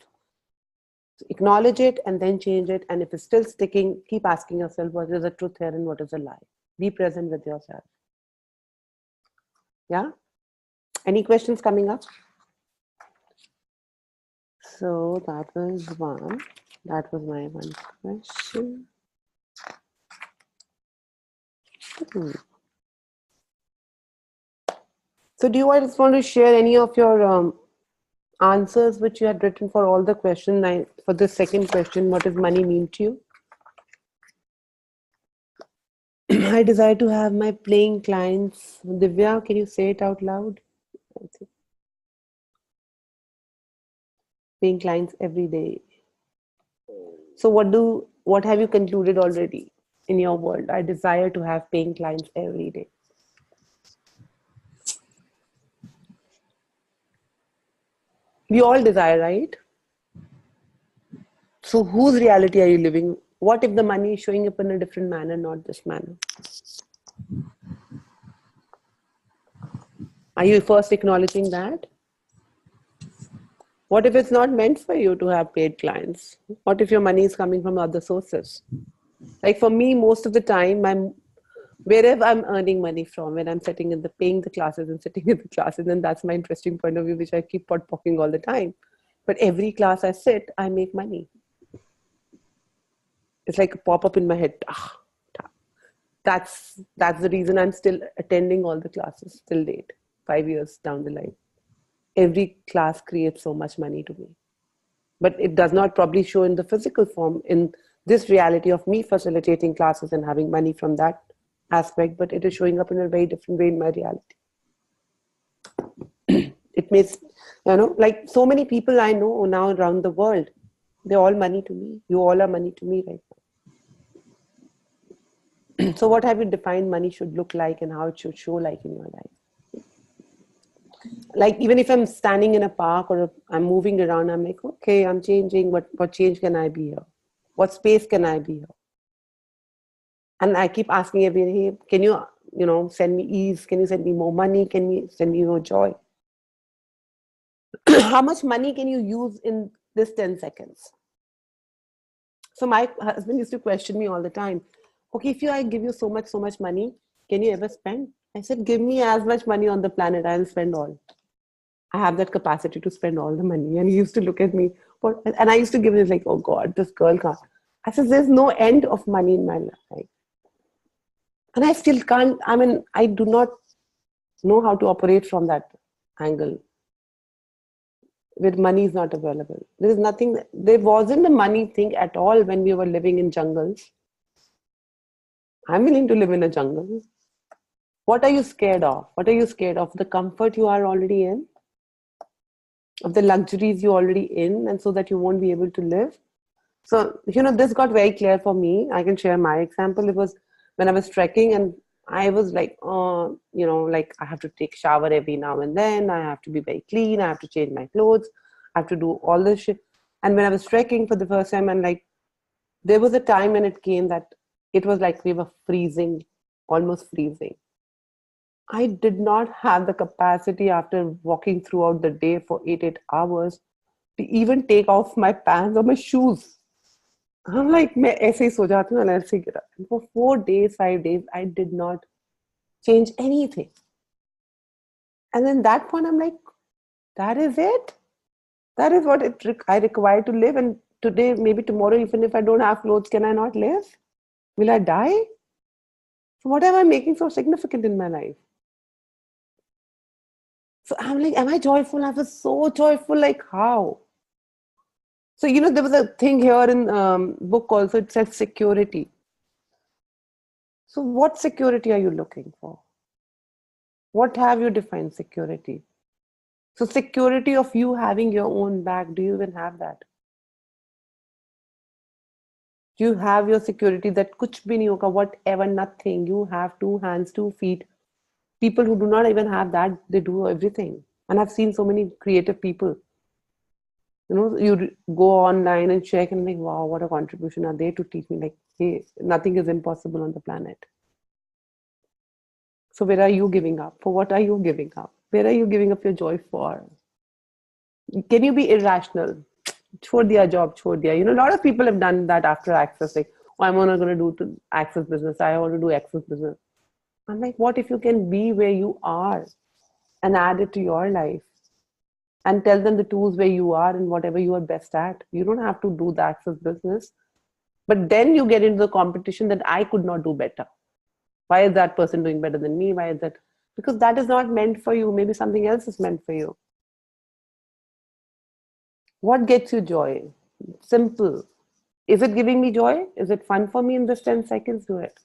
So acknowledge it and then change it. And if it's still sticking, keep asking yourself, what is the truth here and what is the lie? Be present with yourself. Yeah. Any questions coming up? So that was one. That was my one question. So do you guys want to share any of your answers which you had written for all the questions? For the second question, what does money mean to you? I desire to have my paying clients. Divya, can you say it out loud? Paying clients every day. So what have you concluded already in your world? I desire to have paying clients every day. We all desire, right? So whose reality are you living? What if the money is showing up in a different manner, not this manner? Are you first acknowledging that? What if it's not meant for you to have paid clients? What if your money is coming from other sources? Like for me, most of the time, wherever I'm earning money from, when I'm paying the classes and sitting in the classes, and that's my interesting point of view, which I keep talking all the time. But every class I sit, I make money. It's like a pop-up in my head. That's the reason I'm still attending all the classes till date, 5 years down the line. Every class creates so much money to me. But it does not probably show in the physical form, in this reality of me facilitating classes and having money from that aspect, but it is showing up in a very different way in my reality. It makes, like so many people I know now around the world, they're all money to me. You all are money to me right now. So what have you defined money should look like and how it should show like in your life? Like even if I'm standing in a park or I'm moving around, I'm like, okay, I'm changing. What change can I be here? What space can I be here? And I keep asking every day, can you, send me ease? Can you send me more money? Can you send me more joy? How much money can you use in this 10 seconds? So my husband used to question me all the time. Okay, if I give you so much money, can you ever spend? I said, give me as much money on the planet, I'll spend all. I have that capacity to spend all the money. And he used to look at me, and I used to give him like, oh God, this girl can't. I said, there's no end of money in my life. And I still can't, I do not know how to operate from that angle. Where money is not available. There wasn't a money thing at all when we were living in jungles. I'm willing to live in a jungle. What are you scared of? What are you scared of? The comfort you are already in? Of the luxuries you're already in, and so that you won't be able to live? So, this got very clear for me. I can share my example. It was when I was trekking and I was like, like I have to take shower every now and then. I have to be very clean. I have to change my clothes. I have to do all this shit. And when I was trekking for the first time, and like, there was a time when it came that it was like we were freezing, almost freezing. I did not have the capacity after walking throughout the day for 8 hours to even take off my pants or my shoes. I'm like, मैं ऐसे ही सो जाती हूँ, ऐसे ही गिरा. For 4 days, 5 days, I did not change anything. And then that point, I'm like, that is it. That is what I require to live. And today, maybe tomorrow, even if I don't have clothes, can I not live? Will I die? So what am I making so significant in my life? So I'm like, am I joyful? I was so joyful. Like how? So, there was a thing here in book also, it says security. So what security are you looking for? What have you defined security? So security of you having your own back, do you even have that? Do you have your security that kuch bhi nahi hoga, whatever, nothing? You have 2 hands, 2 feet. People who do not even have that, they do everything. And I've seen so many creative people. You go online and check and like, wow, what a contribution are they to teach me? Like, hey, nothing is impossible on the planet. So where are you giving up? For what are you giving up? Where are you giving up your joy for? Can you be irrational? Chhod diya job, chhod diya. A lot of people have done that after Access. Like, oh, I'm not going to do Access business. I want to do Access business. I'm like, what if you can be where you are? and add it to your life and tell them the tools where you are and whatever you are best at. You don't have to do the access business. But then you get into the competition that I could not do better. Why is that person doing better than me? Why is that? Because that is not meant for you. Maybe something else is meant for you. What gets you joy? Simple. Is it giving me joy? Is it fun for me in this 10 seconds? Do it.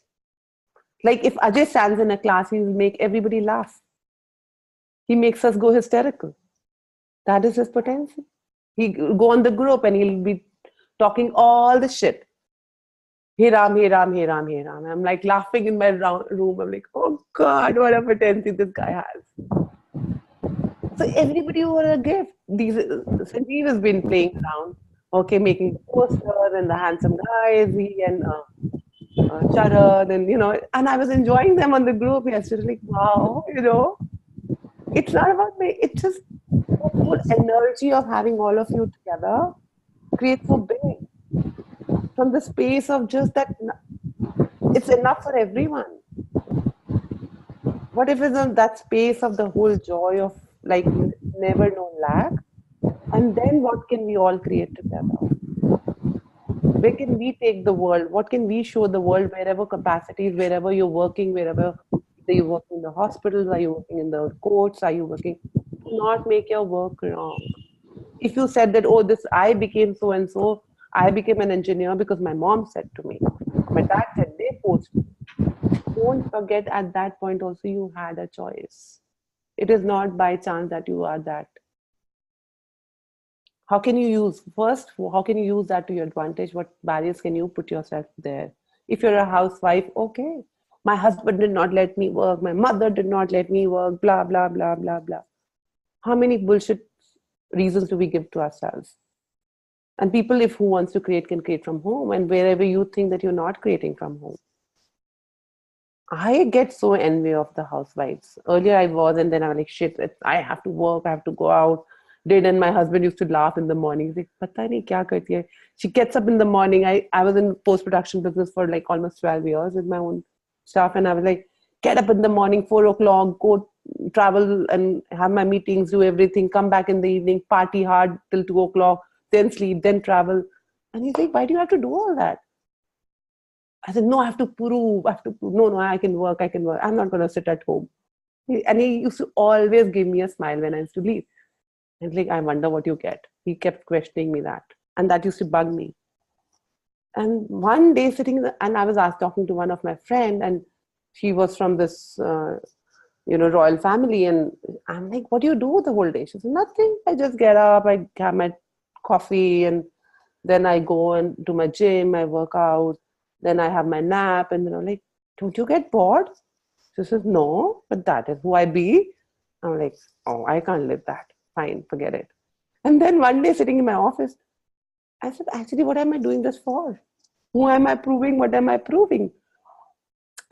Like if Ajay stands in a class, he will make everybody laugh. He makes us go hysterical. That is his potential. He go on the group and he'll be talking all the shit. Hey Ram, hey Ram, hey Ram, hey Ram. I'm like laughing in my room. I'm like, oh God, what a potential this guy has. So everybody were a gift. Sanjeev has been playing around, okay, making the poster and the handsome guys, he and Sharad, and and I was enjoying them on the group yesterday. Like, wow, it's not about me. It's just the whole energy of having all of you together creates so big. From the space of just that, it's enough for everyone. What if it's in that space of the whole joy of like never no lack? And then what can we all create together? Where can we take the world? What can we show the world wherever capacities, wherever you're working, wherever you're working in the hospitals, are you working in the courts, are you working? Do not make your work wrong. If you said that, oh, I became so and so, I became an engineer because my mom said to me, my dad said they forced me. Don't forget at that point also you had a choice. It is not by chance that you are that. How can you use that to your advantage? What barriers can you put yourself there? If you're a housewife, okay, my husband did not let me work, my mother did not let me work, blah, blah, blah, blah, blah. How many bullshit reasons do we give to ourselves? And people, if who wants to create, can create from home, and wherever you think that you're not creating from home. I get so envy of the housewives. Earlier I was, and then I'm like, shit, I have to work, I have to go out. And my husband used to laugh in the morning. He's like, Pata nahi kya karti hai. She gets up in the morning. I was in post-production business for like almost 12 years with my own stuff. And I was like, get up in the morning, 4 o'clock, go travel and have my meetings, do everything, come back in the evening, party hard till 2 o'clock, then sleep, then travel. And he's like, why do you have to do all that? I said, no, I have to prove. No, I can work. I'm not going to sit at home. And he used to always give me a smile when I used to leave. And like, I wonder what you get. He kept questioning me that. And that used to bug me. And one day and I was talking to one of my friend, and she was from this, royal family. And I'm like, what do you do the whole day? She said, nothing. I just get up, I have my coffee, and then I go and do my gym, I work out. Then I have my nap. And then I'm like, don't you get bored? She says, no, but that is who I be. I'm like, oh, I can't live that. Fine, forget it. And then one day sitting in my office, I said, actually, what am I doing this for? Who am I proving? What am I proving?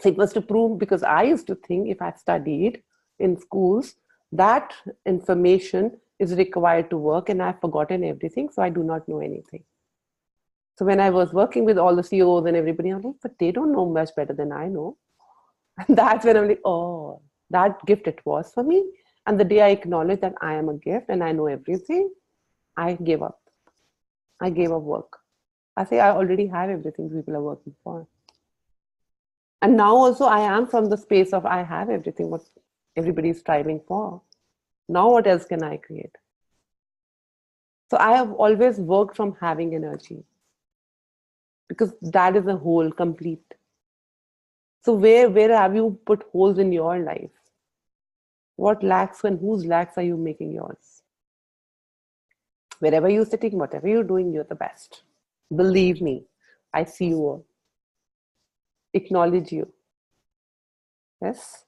So it was to prove, because I used to think if I studied in schools, that information is required to work, and I've forgotten everything, so I do not know anything. So when I was working with all the CEOs and everybody, I'm like, but they don't know much better than I know. And that's when I'm like, oh, that gift it was for me. And the day I acknowledged that I am a gift and I know everything, I gave up. I gave up work. I say I already have everything people are working for. And now also I am from the space of I have everything what everybody is striving for. Now what else can I create? So I have always worked from having energy, because that is a whole complete. So where have you put holes in your life? What lacks and whose lacks are you making yours? Wherever you're sitting, whatever you're doing, you're the best. Believe me, I see you all. Acknowledge you. Yes?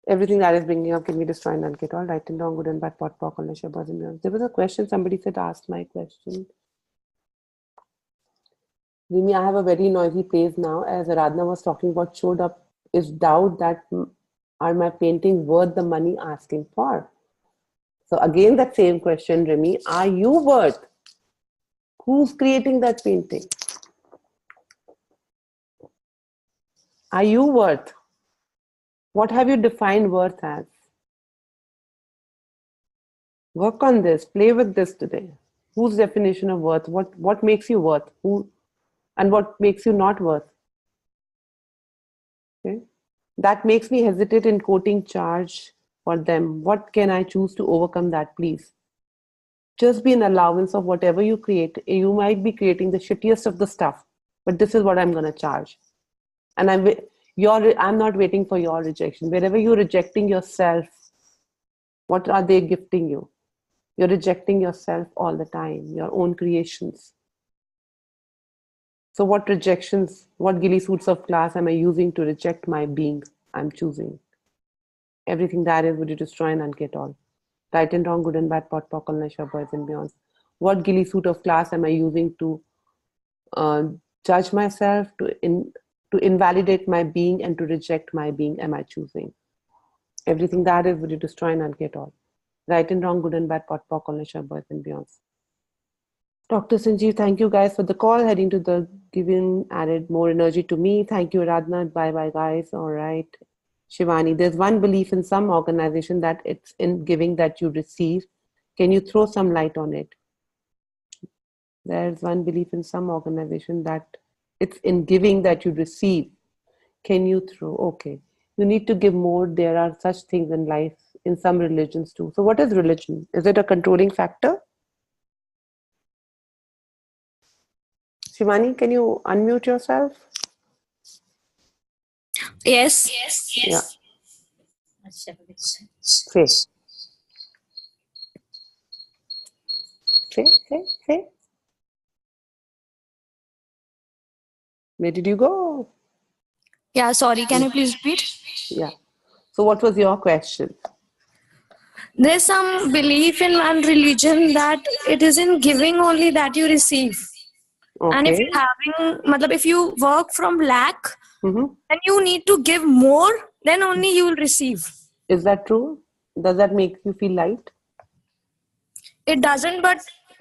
Everything that is bringing up can be destroyed and unkit. All right and wrong, good and bad, pot, pork, unless your person. There was a question somebody said, asked my question. Rimi, I have a very noisy place now. As Aradhana was talking about, showed up is doubt that are my paintings worth the money asking for? So again, that same question, Rimi, are you worth? Who's creating that painting? Are you worth? What have you defined worth as? Work on this. Play with this today. Whose definition of worth? What makes you worth? Who and what makes you not worth? Okay. That makes me hesitate in quoting charge for them. What can I choose to overcome that, please? Just be an allowance of whatever you create. You might be creating the shittiest of the stuff, but this is what I'm going to charge. And I'm not waiting for your rejection. Wherever you're rejecting yourself, what are they gifting you? You're rejecting yourself all the time, your own creations. So what rejections, what ghillie suits of class am I using to reject my being I'm choosing? Everything that is, would you destroy and unget all? Right and wrong, good and bad, pot, pock, nasha, boys and beyonds. What ghillie suit of class am I using to judge myself, to invalidate my being and to reject my being am I choosing? Everything that is, would you destroy and unget all? Right and wrong, good and bad, pot, pock, nasha, boys and beyonds. Dr. Sanjeev, thank you guys for the call. Heading to the giving added more energy to me. Thank you, Radna. Bye-bye, guys. All right. Shivani, there's one belief in some organization that it's in giving that you receive. Can you throw some light on it? There's one belief in some organization that it's in giving that you receive. Can you throw? Okay. You need to give more. There are such things in life, in some religions too. So what is religion? Is it a controlling factor? Shivani, can you unmute yourself? Yes. Yeah. Say. Say. Where did you go? Yeah, sorry. Can you please repeat? Yeah. So what was your question? There's some belief in one religion that it is in giving only that you receive. Okay. And if you work from lack, and you need to give more, then only you will receive. Is that true? Does that make you feel light? It doesn't, but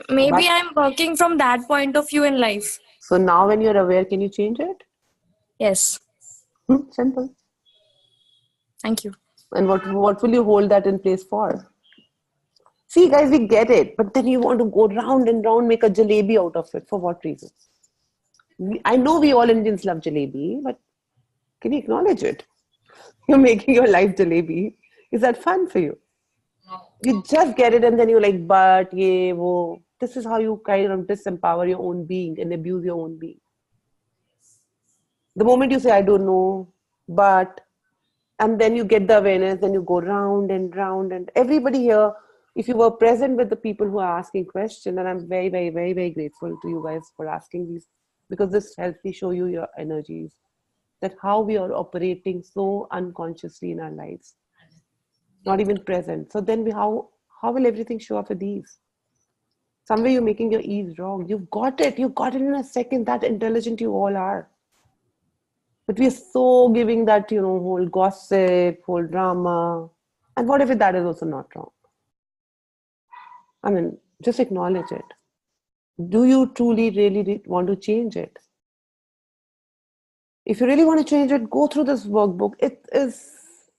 maybe I'm working from that point of view in life. So now when you're aware, can you change it? Yes. Simple. Thank you. And what will you hold that in place for? See, guys, we get it. But then you want to go round and round, make a jalebi out of it. For what reason? I know we all Indians love jalebi, but can you acknowledge it? You're making your life jalebi. Is that fun for you? You just get it and then you're like, but yeah, wo. This is how you kind of disempower your own being and abuse your own being. The moment you say, I don't know, but, and then you get the awareness, then you go round and round, and everybody here, if you were present with the people who are asking questions, and I'm very, very, very, very grateful to you guys for asking these, because this helps me show you your energies, that how we are operating so unconsciously in our lives, not even present. So then how will everything show up with ease? Somewhere you're making your ease wrong. You got it in a second, that intelligent you all are. But we are so giving that, whole gossip, whole drama. And what if that is also not wrong? I mean, just acknowledge it. Do you truly, really want to change it? If you really want to change it, go through this workbook. It is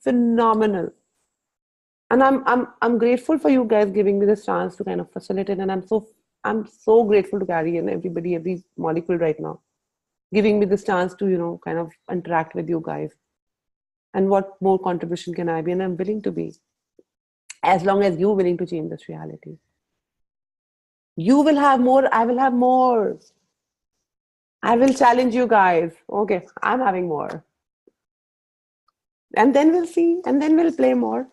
phenomenal. And I'm grateful for you guys giving me this chance to kind of facilitate. And I'm so grateful to Gary and everybody, every molecule right now, giving me this chance to, kind of interact with you guys. And what more contribution can I be? And I'm willing to be. As long as you're willing to change this reality. You will have more, I will have more. I will challenge you guys. Okay, I'm having more. And then we'll see. And then we'll play more.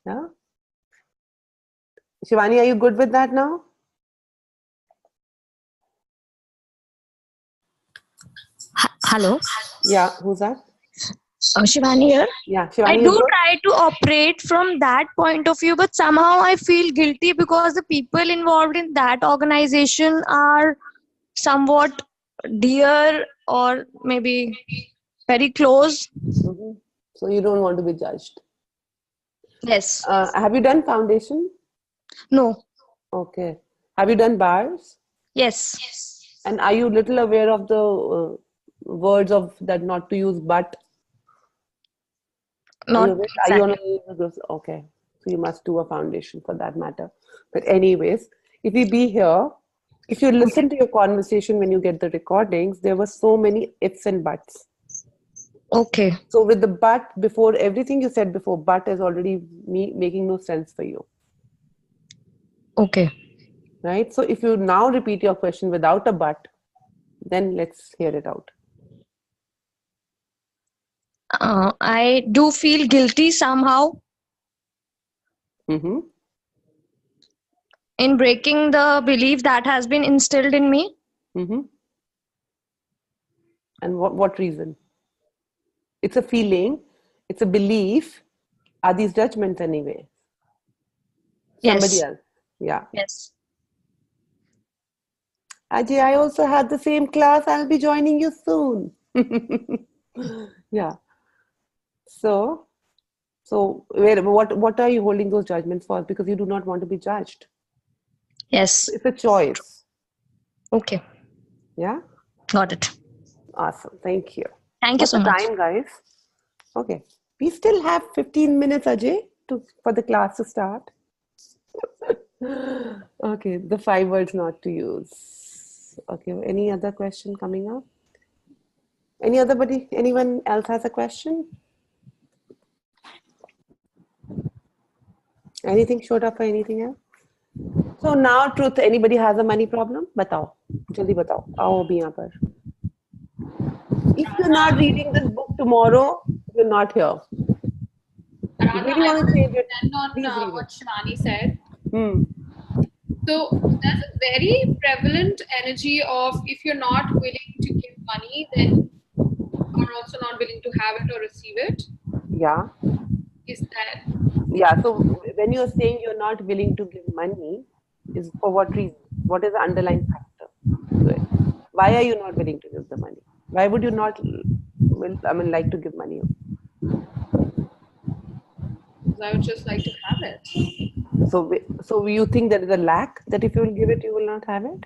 Yeah. Shivani, are you good with that now? Hello? Yeah, who's that? Shivani here. Yeah, Shivani. I do try to operate from that point of view, but somehow I feel guilty because the people involved in that organization are somewhat dear or maybe very close. Mm-hmm. So you don't want to be judged. Yes. Have you done foundation? No. Okay. Have you done bars? Yes. And are you little aware of the words of that not to use but? Not Are you exactly. on a, okay. So you must do a foundation for that matter. But anyways, if we be here, if you listen to your conversation when you get the recordings, there were so many ifs and buts. Okay. So with the but before, everything you said before but is already making no sense for you. Okay. Right? So if you now repeat your question without a but, then let's hear it out. I do feel guilty somehow in breaking the belief that has been instilled in me. And what reason? It's a feeling, it's a belief. Are these judgments anyway? Somebody Yes. else. Yeah. Yes. Ajay, I also had the same class. I'll be joining you soon. Yeah. So what are you holding those judgments for? Because you do not want to be judged. Yes. It's a choice. Okay. Yeah. Got it. Awesome. Thank you. Thank you so much. What's the time, guys? Okay. We still have 15 minutes, Ajay, for the class to start. Okay. The 5 words not to use. Okay. Any other question coming up? Anyone else has a question? Anything showed up for anything else? So now, truth, anybody has a money problem? Batao. Jaldi batao. Aao abhi yahan par. If you're not reading this book tomorrow, you're not here. Radha, Really want to change it? Depend on Please read what it. Shivani said. Hmm. So there's a very prevalent energy of if you're not willing to give money, then you're also not willing to have it or receive it. Yeah. Is that? Yeah. So when you're saying you're not willing to give money, is for what reason? What is the underlying factor to it? Why are you not willing to give the money? Why would you not like to give money? Because I would just like to have it. So you think there is a lack that if you will give it, you will not have it?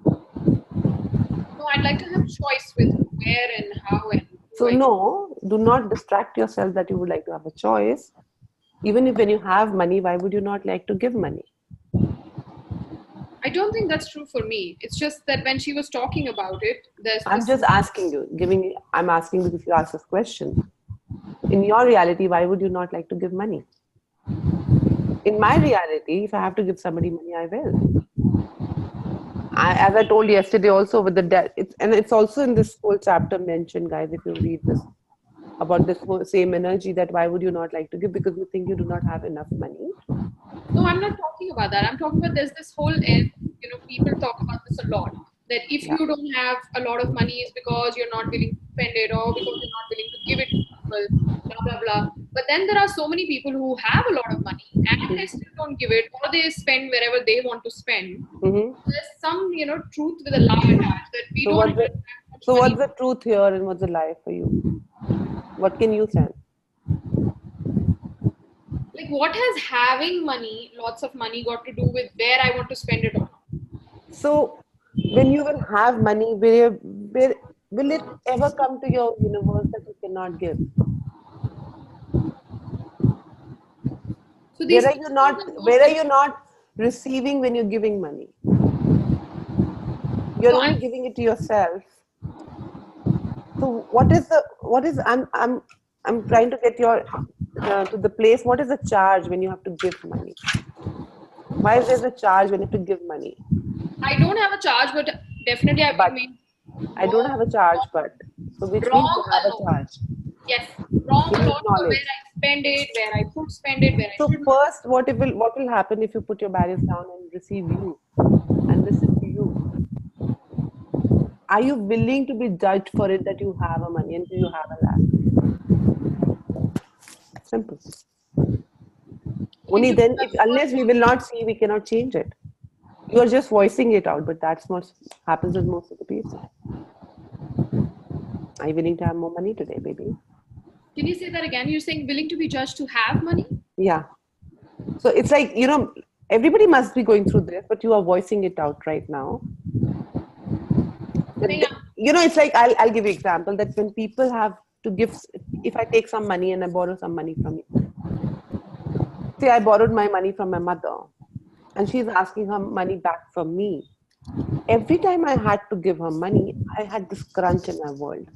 No, I'd like to have choice with where and how and. So no, do not distract yourself that you would like to have a choice. Even if when you have money, why would you not like to give money? I don't think that's true for me. It's just that when she was talking about it, I'm just asking you, I'm asking because you asked this question. In your reality, why would you not like to give money? In my reality, if I have to give somebody money, I will. As I told yesterday also with the debt, it's also in this whole chapter mentioned, guys, if you read this, about this whole same energy, that why would you not like to give? Because you think you do not have enough money. No, I'm not talking about that. I'm talking about there's this whole, people talk about this a lot. That if you don't have a lot of money, is because you're not willing to spend it or because you're not willing to give it to people, blah, blah, blah. But then there are so many people who have a lot of money and they still don't give it, or they spend wherever they want to spend. There's some, truth with a lie attached that we don't have that much So money. what's the truth here and what's the lie for you? What can you say? Like, what has having money, lots of money, got to do with where I want to spend it on? So when you will have money, will it ever come to your universe that you cannot give? So where are you not receiving when you're giving money? You're only giving it to yourself. So I'm trying to get to the place. What is the charge when you have to give money? Why is there a charge when you have to give money? I don't have a charge, but definitely I don't have a charge, but so which means you have a charge. Yes, wrong a lot for where I spend it, where I should spend it, where I should. First, what will happen if you put your barriers down and receive you and listen to you? Are you willing to be judged for it that you have a money and you have a lack? Simple. Only then, unless we will not see, we cannot change it. You are just voicing it out, but that's what happens with most of the people. Are you willing to have more money today, baby? Can you say that again? You're saying willing to be judged to have money? Yeah. So it's like, everybody must be going through this, but you are voicing it out right now. It's like, I'll give you an example that when people have to give, if I take some money and I borrow some money from you, Say I borrowed my money from my mother and she's asking her money back from me. Every time I had to give her money, I had this crunch in my world.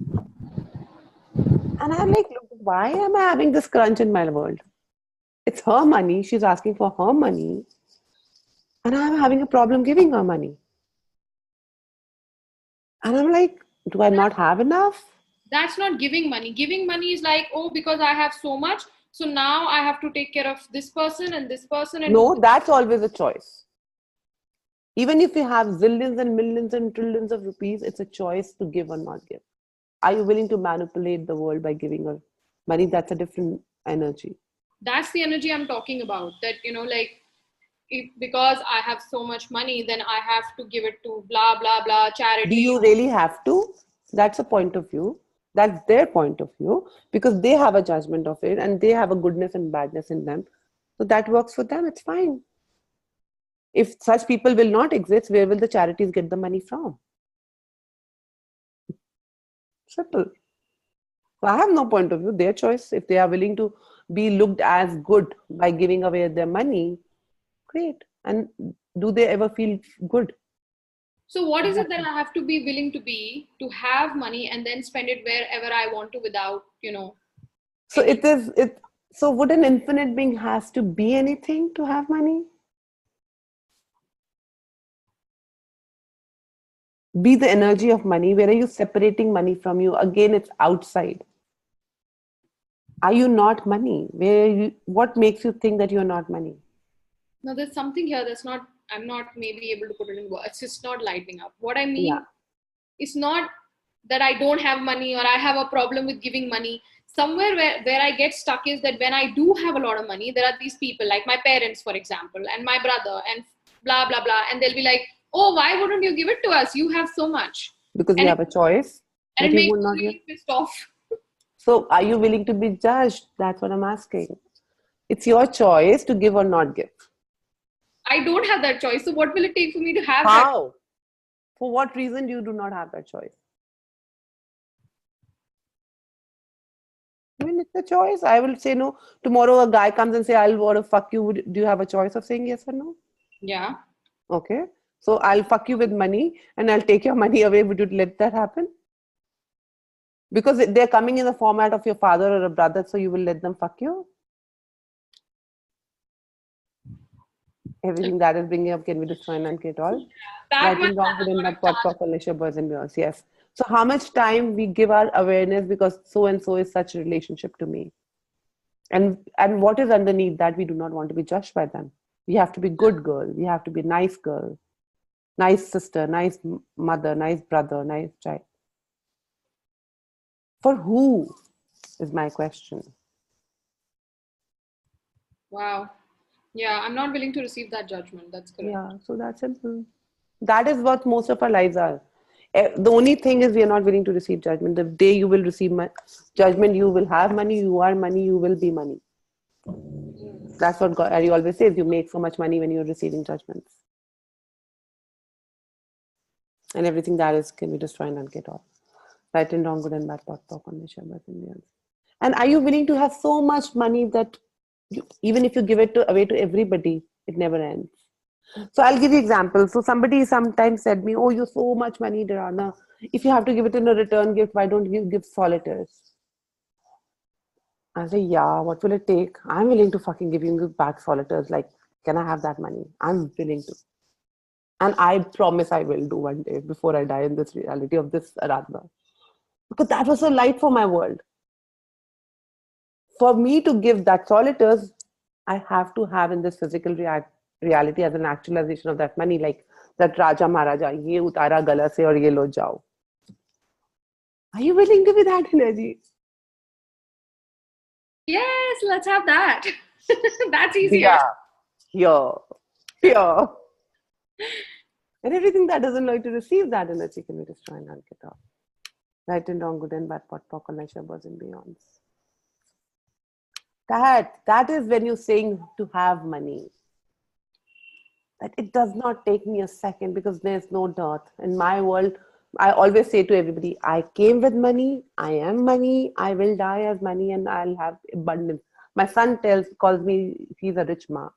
And I'm like, look, why am I having this crunch in my world? It's her money. She's asking for her money. And I'm having a problem giving her money. And I'm like, do I not have enough? That's not giving money. Giving money is like, oh, because I have so much, so now I have to take care of this person and this person. And No, that's always a choice. Even if you have zillions and millions and trillions of rupees, it's a choice to give or not give. Are you willing to manipulate the world by giving her money? That's a different energy. That's the energy I'm talking about. That, like, if because I have so much money, then I have to give it to blah, blah, blah, charity. Do you really have to? That's a point of view. That's their point of view because they have a judgment of it and they have a goodness and badness in them. So that works for them. It's fine. If such people will not exist, where will the charities get the money from? Simple. So I have no point of view. Their choice. If they are willing to be looked as good by giving away their money, great. And do they ever feel good? So what is it that I have to be willing to be to have money and then spend it wherever I want to without, So so would an infinite being has to be anything to have money? Be the energy of money. Where are you separating money from you? Again, it's outside. Are you not money? What makes you think that you're not money? No, there's something here that's not, I'm not maybe able to put it in words. It's just not lighting up. What I mean, it's not that I don't have money or I have a problem with giving money. Somewhere where I get stuck is that when I do have a lot of money, there are these people like my parents, for example, and my brother and blah, blah, blah. And they'll be like, oh, why wouldn't you give it to us? You have so much. Because you have a choice. And it makes me really pissed off. So are you willing to be judged? That's what I'm asking. It's your choice to give or not give. I don't have that choice. So what will it take for me to have How? that? For what reason do you not have that choice? I mean, it's a choice. I will say no. Tomorrow a guy comes and say, I'll want to fuck you. Do you have a choice of saying yes or no? Yeah. Okay. So I'll fuck you with money and I'll take your money away. Would you let that happen? Because they're coming in the format of your father or a brother, so you will let them fuck you? Everything that is bringing up can be destroyed and get all. Writing down within that pot boys and girls. Yes. So how much time we give our awareness because so and so is such a relationship to me. And what is underneath that? We do not want to be judged by them. We have to be good girl. We have to be nice girl. Nice sister, nice mother, nice brother, nice child. For who is my question. Wow. Yeah, I'm not willing to receive that judgment. That's correct. Yeah, so that's simple. That is what most of our lives are. The only thing is we are not willing to receive judgment. The day you will receive judgment, you will have money, you are money, you will be money. That's what God always says. You make so much money when you're receiving judgments. And everything that is can be destroyed and get off. Right and wrong, good and bad, talk on the. And are you willing to have so much money that even if you give it away to everybody, it never ends? So I'll give you examples. So somebody sometimes said me, oh, you so much money, Dharana. If you have to give it in a return gift, why don't you give solitaires? I say, yeah, what will it take? I'm willing to fucking give you back solitaires. Like, can I have that money? I'm willing to. And I promise I will do one day before I die in this reality of this Aradhana. Because that was so light for my world. For me to give that solitaires, I have to have in this physical reality as an actualization of that money, like that Raja Maharaja, ye utara gala se aur ye lo jao. Are you willing to be that energy? Yes, let's have that. That's easier. Yeah. And everything that doesn't like to receive that energy can be destroyed and get off. Right and wrong, good and bad, pot, pock, and shabas and beyonds. That is when you're saying to have money. That it does not take me a second because there's no dearth. In my world, I always say to everybody, I came with money, I am money, I will die as money, and I'll have abundance. My son calls me, he's a rich ma.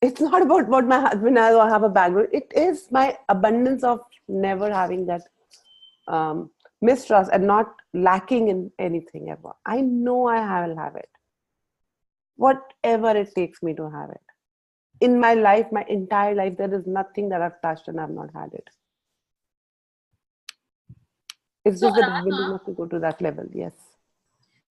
It's not about what my husband has or have a background. It is my abundance of never having that mistrust and not lacking in anything ever. I know I will have it. Whatever it takes me to have it. In my life, my entire life, there is nothing that I've touched and I've not had it. It's just that I'm willing not to go to that level. Yes.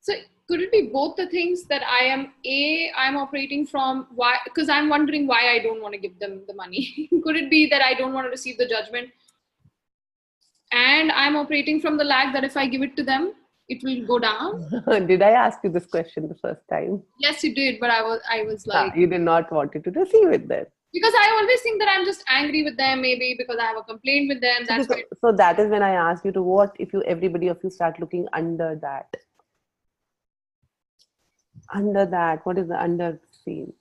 So could it be both the things that I'm operating from? Why? Because I'm wondering why I don't want to give them the money. Could it be that I don't want to receive the judgment? And I'm operating from the lack that if I give it to them, it will go down. Did I ask you this question the first time? Yes, you did. But I was like... You did not want it to receive it then. Because I always think that I'm just angry with them, maybe because I have a complaint with them. That's why. So that is when I asked you to what if everybody of you start looking under that. Under that, what is the under scene?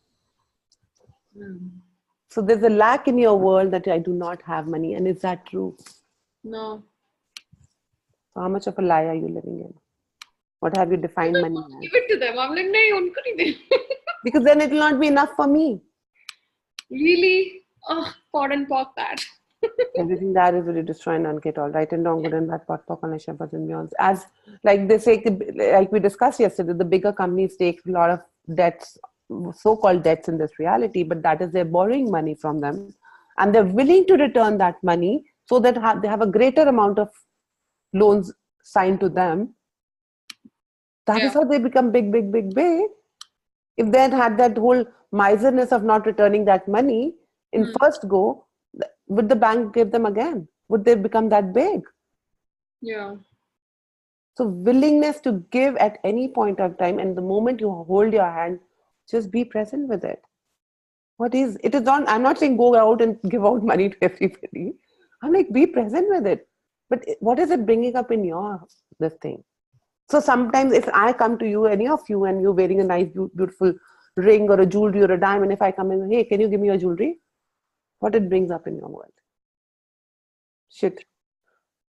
So there's a lack in your world that I do not have money. And is that true? No. So how much of a lie are you living in? What have you defined money as? Give it to them. I'm like, no, unko nahi de. Because then it will not be enough for me. Really? Oh, pot and pock that. Everything that is really destroying Ankit, all right and wrong, good and bad, pot, pock, and and beyond. As like they say, like we discussed yesterday, the bigger companies take a lot of debts, so-called debts in this reality, but that is they're borrowing money from them, and they're willing to return that money so that they have a greater amount of loans signed to them. That is how they become big, big, big, big. If they had that whole miserness of not returning that money in first go, would the bank give them again? Would they become that big? Yeah. So willingness to give at any point of time, and the moment you hold your hand, just be present with it. What is it? Is not. I'm not saying go out and give out money to everybody. I'm like, be present with it. But what is it bringing up in this thing? So sometimes if I come to you, any of you, and you're wearing a nice, beautiful ring or a jewelry or a diamond, if I come in, hey, can you give me your jewelry? What it brings up in your world? Shit.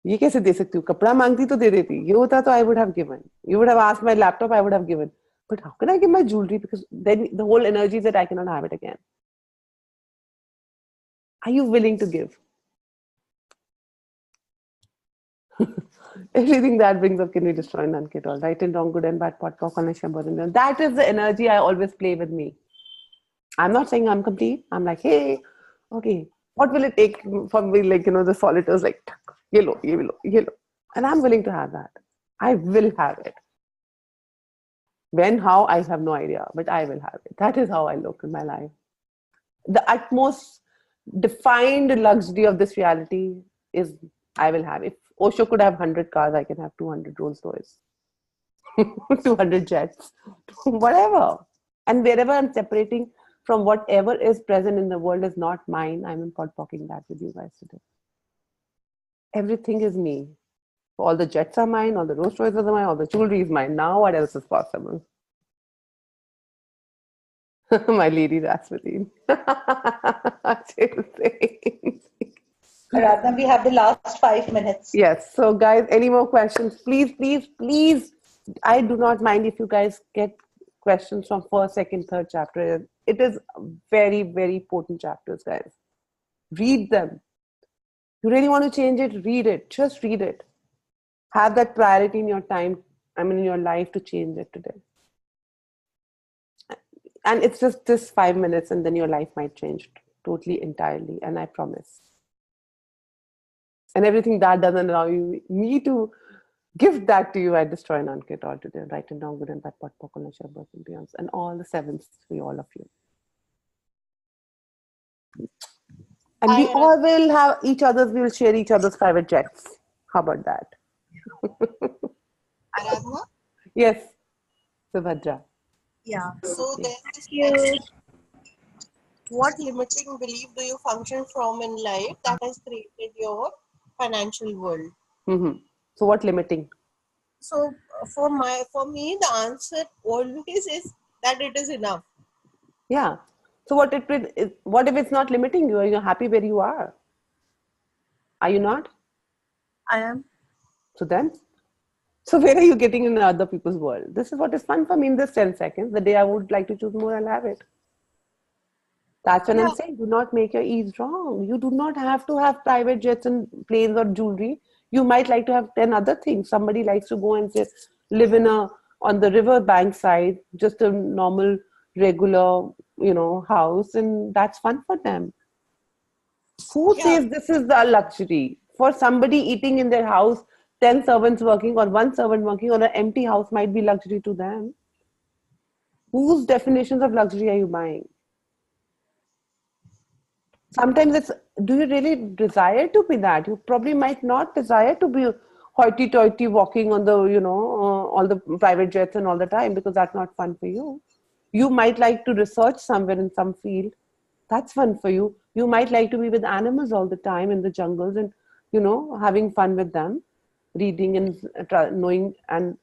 ये कैसे दे सकती हूँ? कपड़ा मांगती तो दे देती. ये होता तो I would have given. You would have asked my laptop, I would have given. But how can I give my jewelry? Because then the whole energy is that I cannot have it again. Are you willing to give? Everything that brings up can be destroyed and unkit all. Right and wrong, good and bad, pot, pock, and that is the energy I always play with me. I'm not saying I'm complete. I'm like, hey, okay, what will it take for me? Like, the solitaires, like, yellow. And I'm willing to have that. I will have it. When, how, I have no idea, but I will have it. That is how I look in my life. The utmost defined luxury of this reality is I will have. If Osho could have 100 cars, I can have 200 Rolls Royce, 200 jets, whatever. And wherever I'm separating from whatever is present in the world is not mine, I'm in pot-pocking that with you guys today. Everything is me. All the jets are mine, all the Rolls Royces are mine, all the jewelry is mine. Now what else is possible? My lady Rasputin. Aradhana, we have the last 5 minutes. Yes. So guys, any more questions? Please, please, please. I do not mind if you guys get questions from first, second, third chapter. It is very, very potent chapters, guys. Read them. You really want to change it? Read it. Just read it. Have that priority in your time, in your life to change it today. And it's just this 5 minutes and then your life might change totally, entirely. And I promise. And everything that doesn't allow me to give that to you, I destroy and unkit all today. Right and wrong, good and bad, pot, pock, and beyond. And all the sevens for all of you. And we all will have we will share each other's private jets. How about that? Aradhana? Yes, Subhadra. Yeah. So there's this question. What limiting belief do you function from in life that has created your financial world? Mm-hmm. So what limiting? So for me, the answer always is that it is enough. Yeah. So what if it's not limiting you? You're happy where you are? Are you not? I am. So then? So where are you getting in other people's world? This is what is fun for me in this 10 seconds. The day I would like to choose more, I'll have it. That's when I'm saying, do not make your ease wrong. You do not have to have private jets and planes or jewelry. You might like to have 10 other things. Somebody likes to go and say, live on the river bank side, just a normal, regular, house, and that's fun for them. Who says this is a luxury? For somebody eating in their house, 10 servants working or one servant working on an empty house might be luxury to them. Whose definitions of luxury are you buying? Sometimes it's, do you really desire to be that? You probably might not desire to be hoity-toity walking on the, all the private jets and all the time, because that's not fun for you. You might like to research somewhere in some field. That's fun for you. You might like to be with animals all the time in the jungles and, having fun with them, reading and knowing and,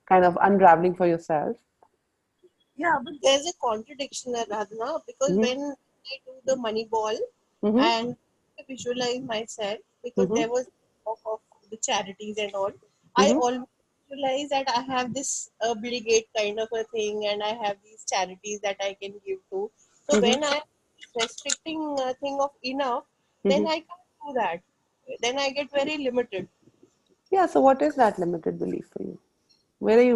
kind of unraveling for yourself. Yeah, but there's a contradiction, Aradhana, because when I do the money ball and I visualize myself, because there was talk of the charities and all, I always visualize that I have this Bill Gates kind of a thing, and I have these charities that I can give to. So when I'm restricting a thing of enough, then I can't do that. Then I get very limited. Yeah, so what is that limited belief for you?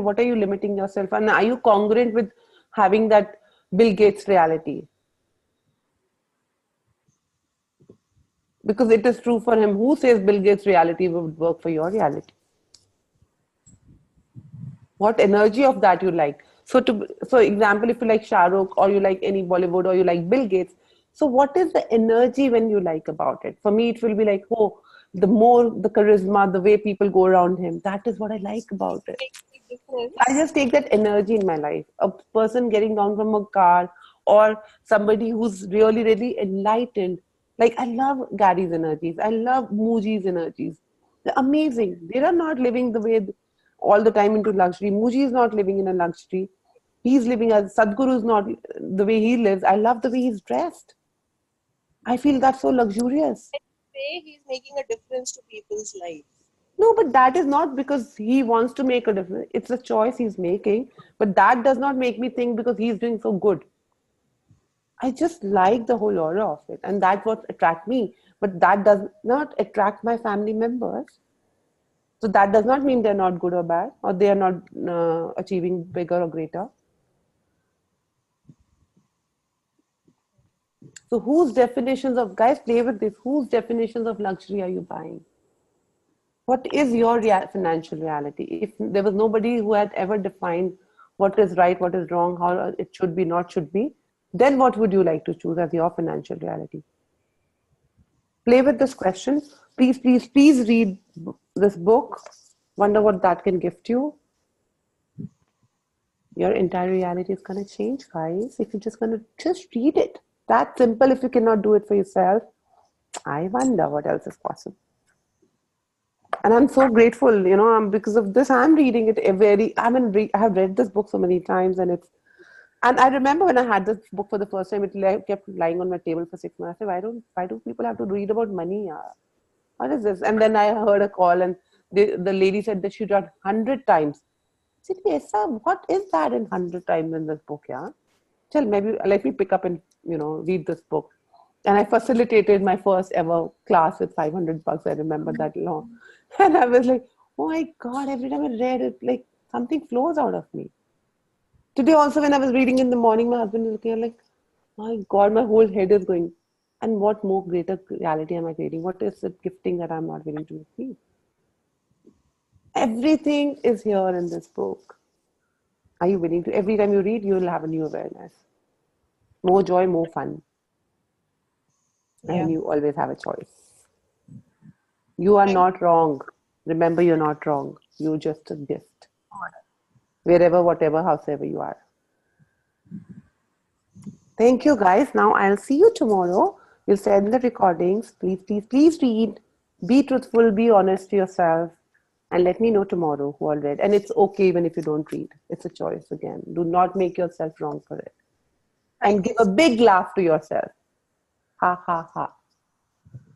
What are you limiting yourself? And are you congruent with having that Bill Gates reality? Because it is true for him. Who says Bill Gates reality would work for your reality? What energy of that you like? So example, if you like Shah Rukh or you like any Bollywood or you like Bill Gates, so what is the energy when you like about it? For me, it will be like, oh, the more the charisma, the way people go around him, that is what I like about it. I just take that energy in my life. A person getting down from a car or somebody who's really, really enlightened. Like, I love Gary's energies. I love Muji's energies. They're amazing. They are not living the way all the time into luxury. Muji is not living in a luxury. He's living as Sadhguru is not the way he lives. I love the way he's dressed. I feel that's so luxurious. He's making a difference to people's lives. No, but that is not because he wants to make a difference. It's a choice he's making. But that does not make me think because he's doing so good. I just like the whole aura of it. And that's what attracts me. But that does not attract my family members. So that does not mean they're not good or bad, or they are not achieving bigger or greater. So whose definitions of, guys, play with this, whose definitions of luxury are you buying? What is your financial reality? If there was nobody who had ever defined what is right, what is wrong, how it should be, not should be, then what would you like to choose as your financial reality? Play with this question. Please, please, please read this book. Wonder what that can gift you. Your entire reality is going to change, guys, if you're just going to just read it. That simple. If you cannot do it for yourself, I wonder what else is possible. And I'm so grateful, because of this, I'm reading it I have read this book so many times, and I remember when I had this book for the first time, it kept lying on my table for 6 months. I said, why do people have to read about money? What is this? And then I heard a call, and the lady said that she read 100 times. I said, yes, sir, what is that in 100 times in this book? Yeah, tell maybe let me pick up and read this book. And I facilitated my first ever class with $500. I remember that long. And I was like, oh my God, every time I read it, like something flows out of me. Today also, when I was reading in the morning, my husband was looking at like, my God, my whole head is going. And what more greater reality am I creating? What is the gifting that I'm not willing to receive? Everything is here in this book. Are you willing to? Every time you read, you will have a new awareness. More joy, more fun. And you always have a choice. You are not wrong. Remember, you're not wrong. You're just a gift. Wherever, whatever, howsoever you are. Thank you, guys. Now I'll see you tomorrow. We'll send the recordings. Please, please, please read. Be truthful. Be honest to yourself. And let me know tomorrow who all read. And it's okay even if you don't read. It's a choice again. Do not make yourself wrong for it. And give a big laugh to yourself. Ha, ha, ha.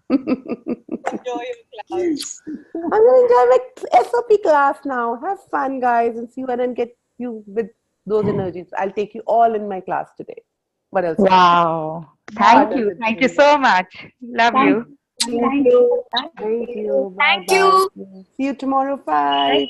Enjoy your class. I'm gonna enjoy my SOP class now. Have fun, guys, and see when I get you with those energies. I'll take you all in my class today. What else? Wow. Thank you. Thank you so much. Love you. Thank you. Thank you. Bye Thank bye. you. See you tomorrow. Bye.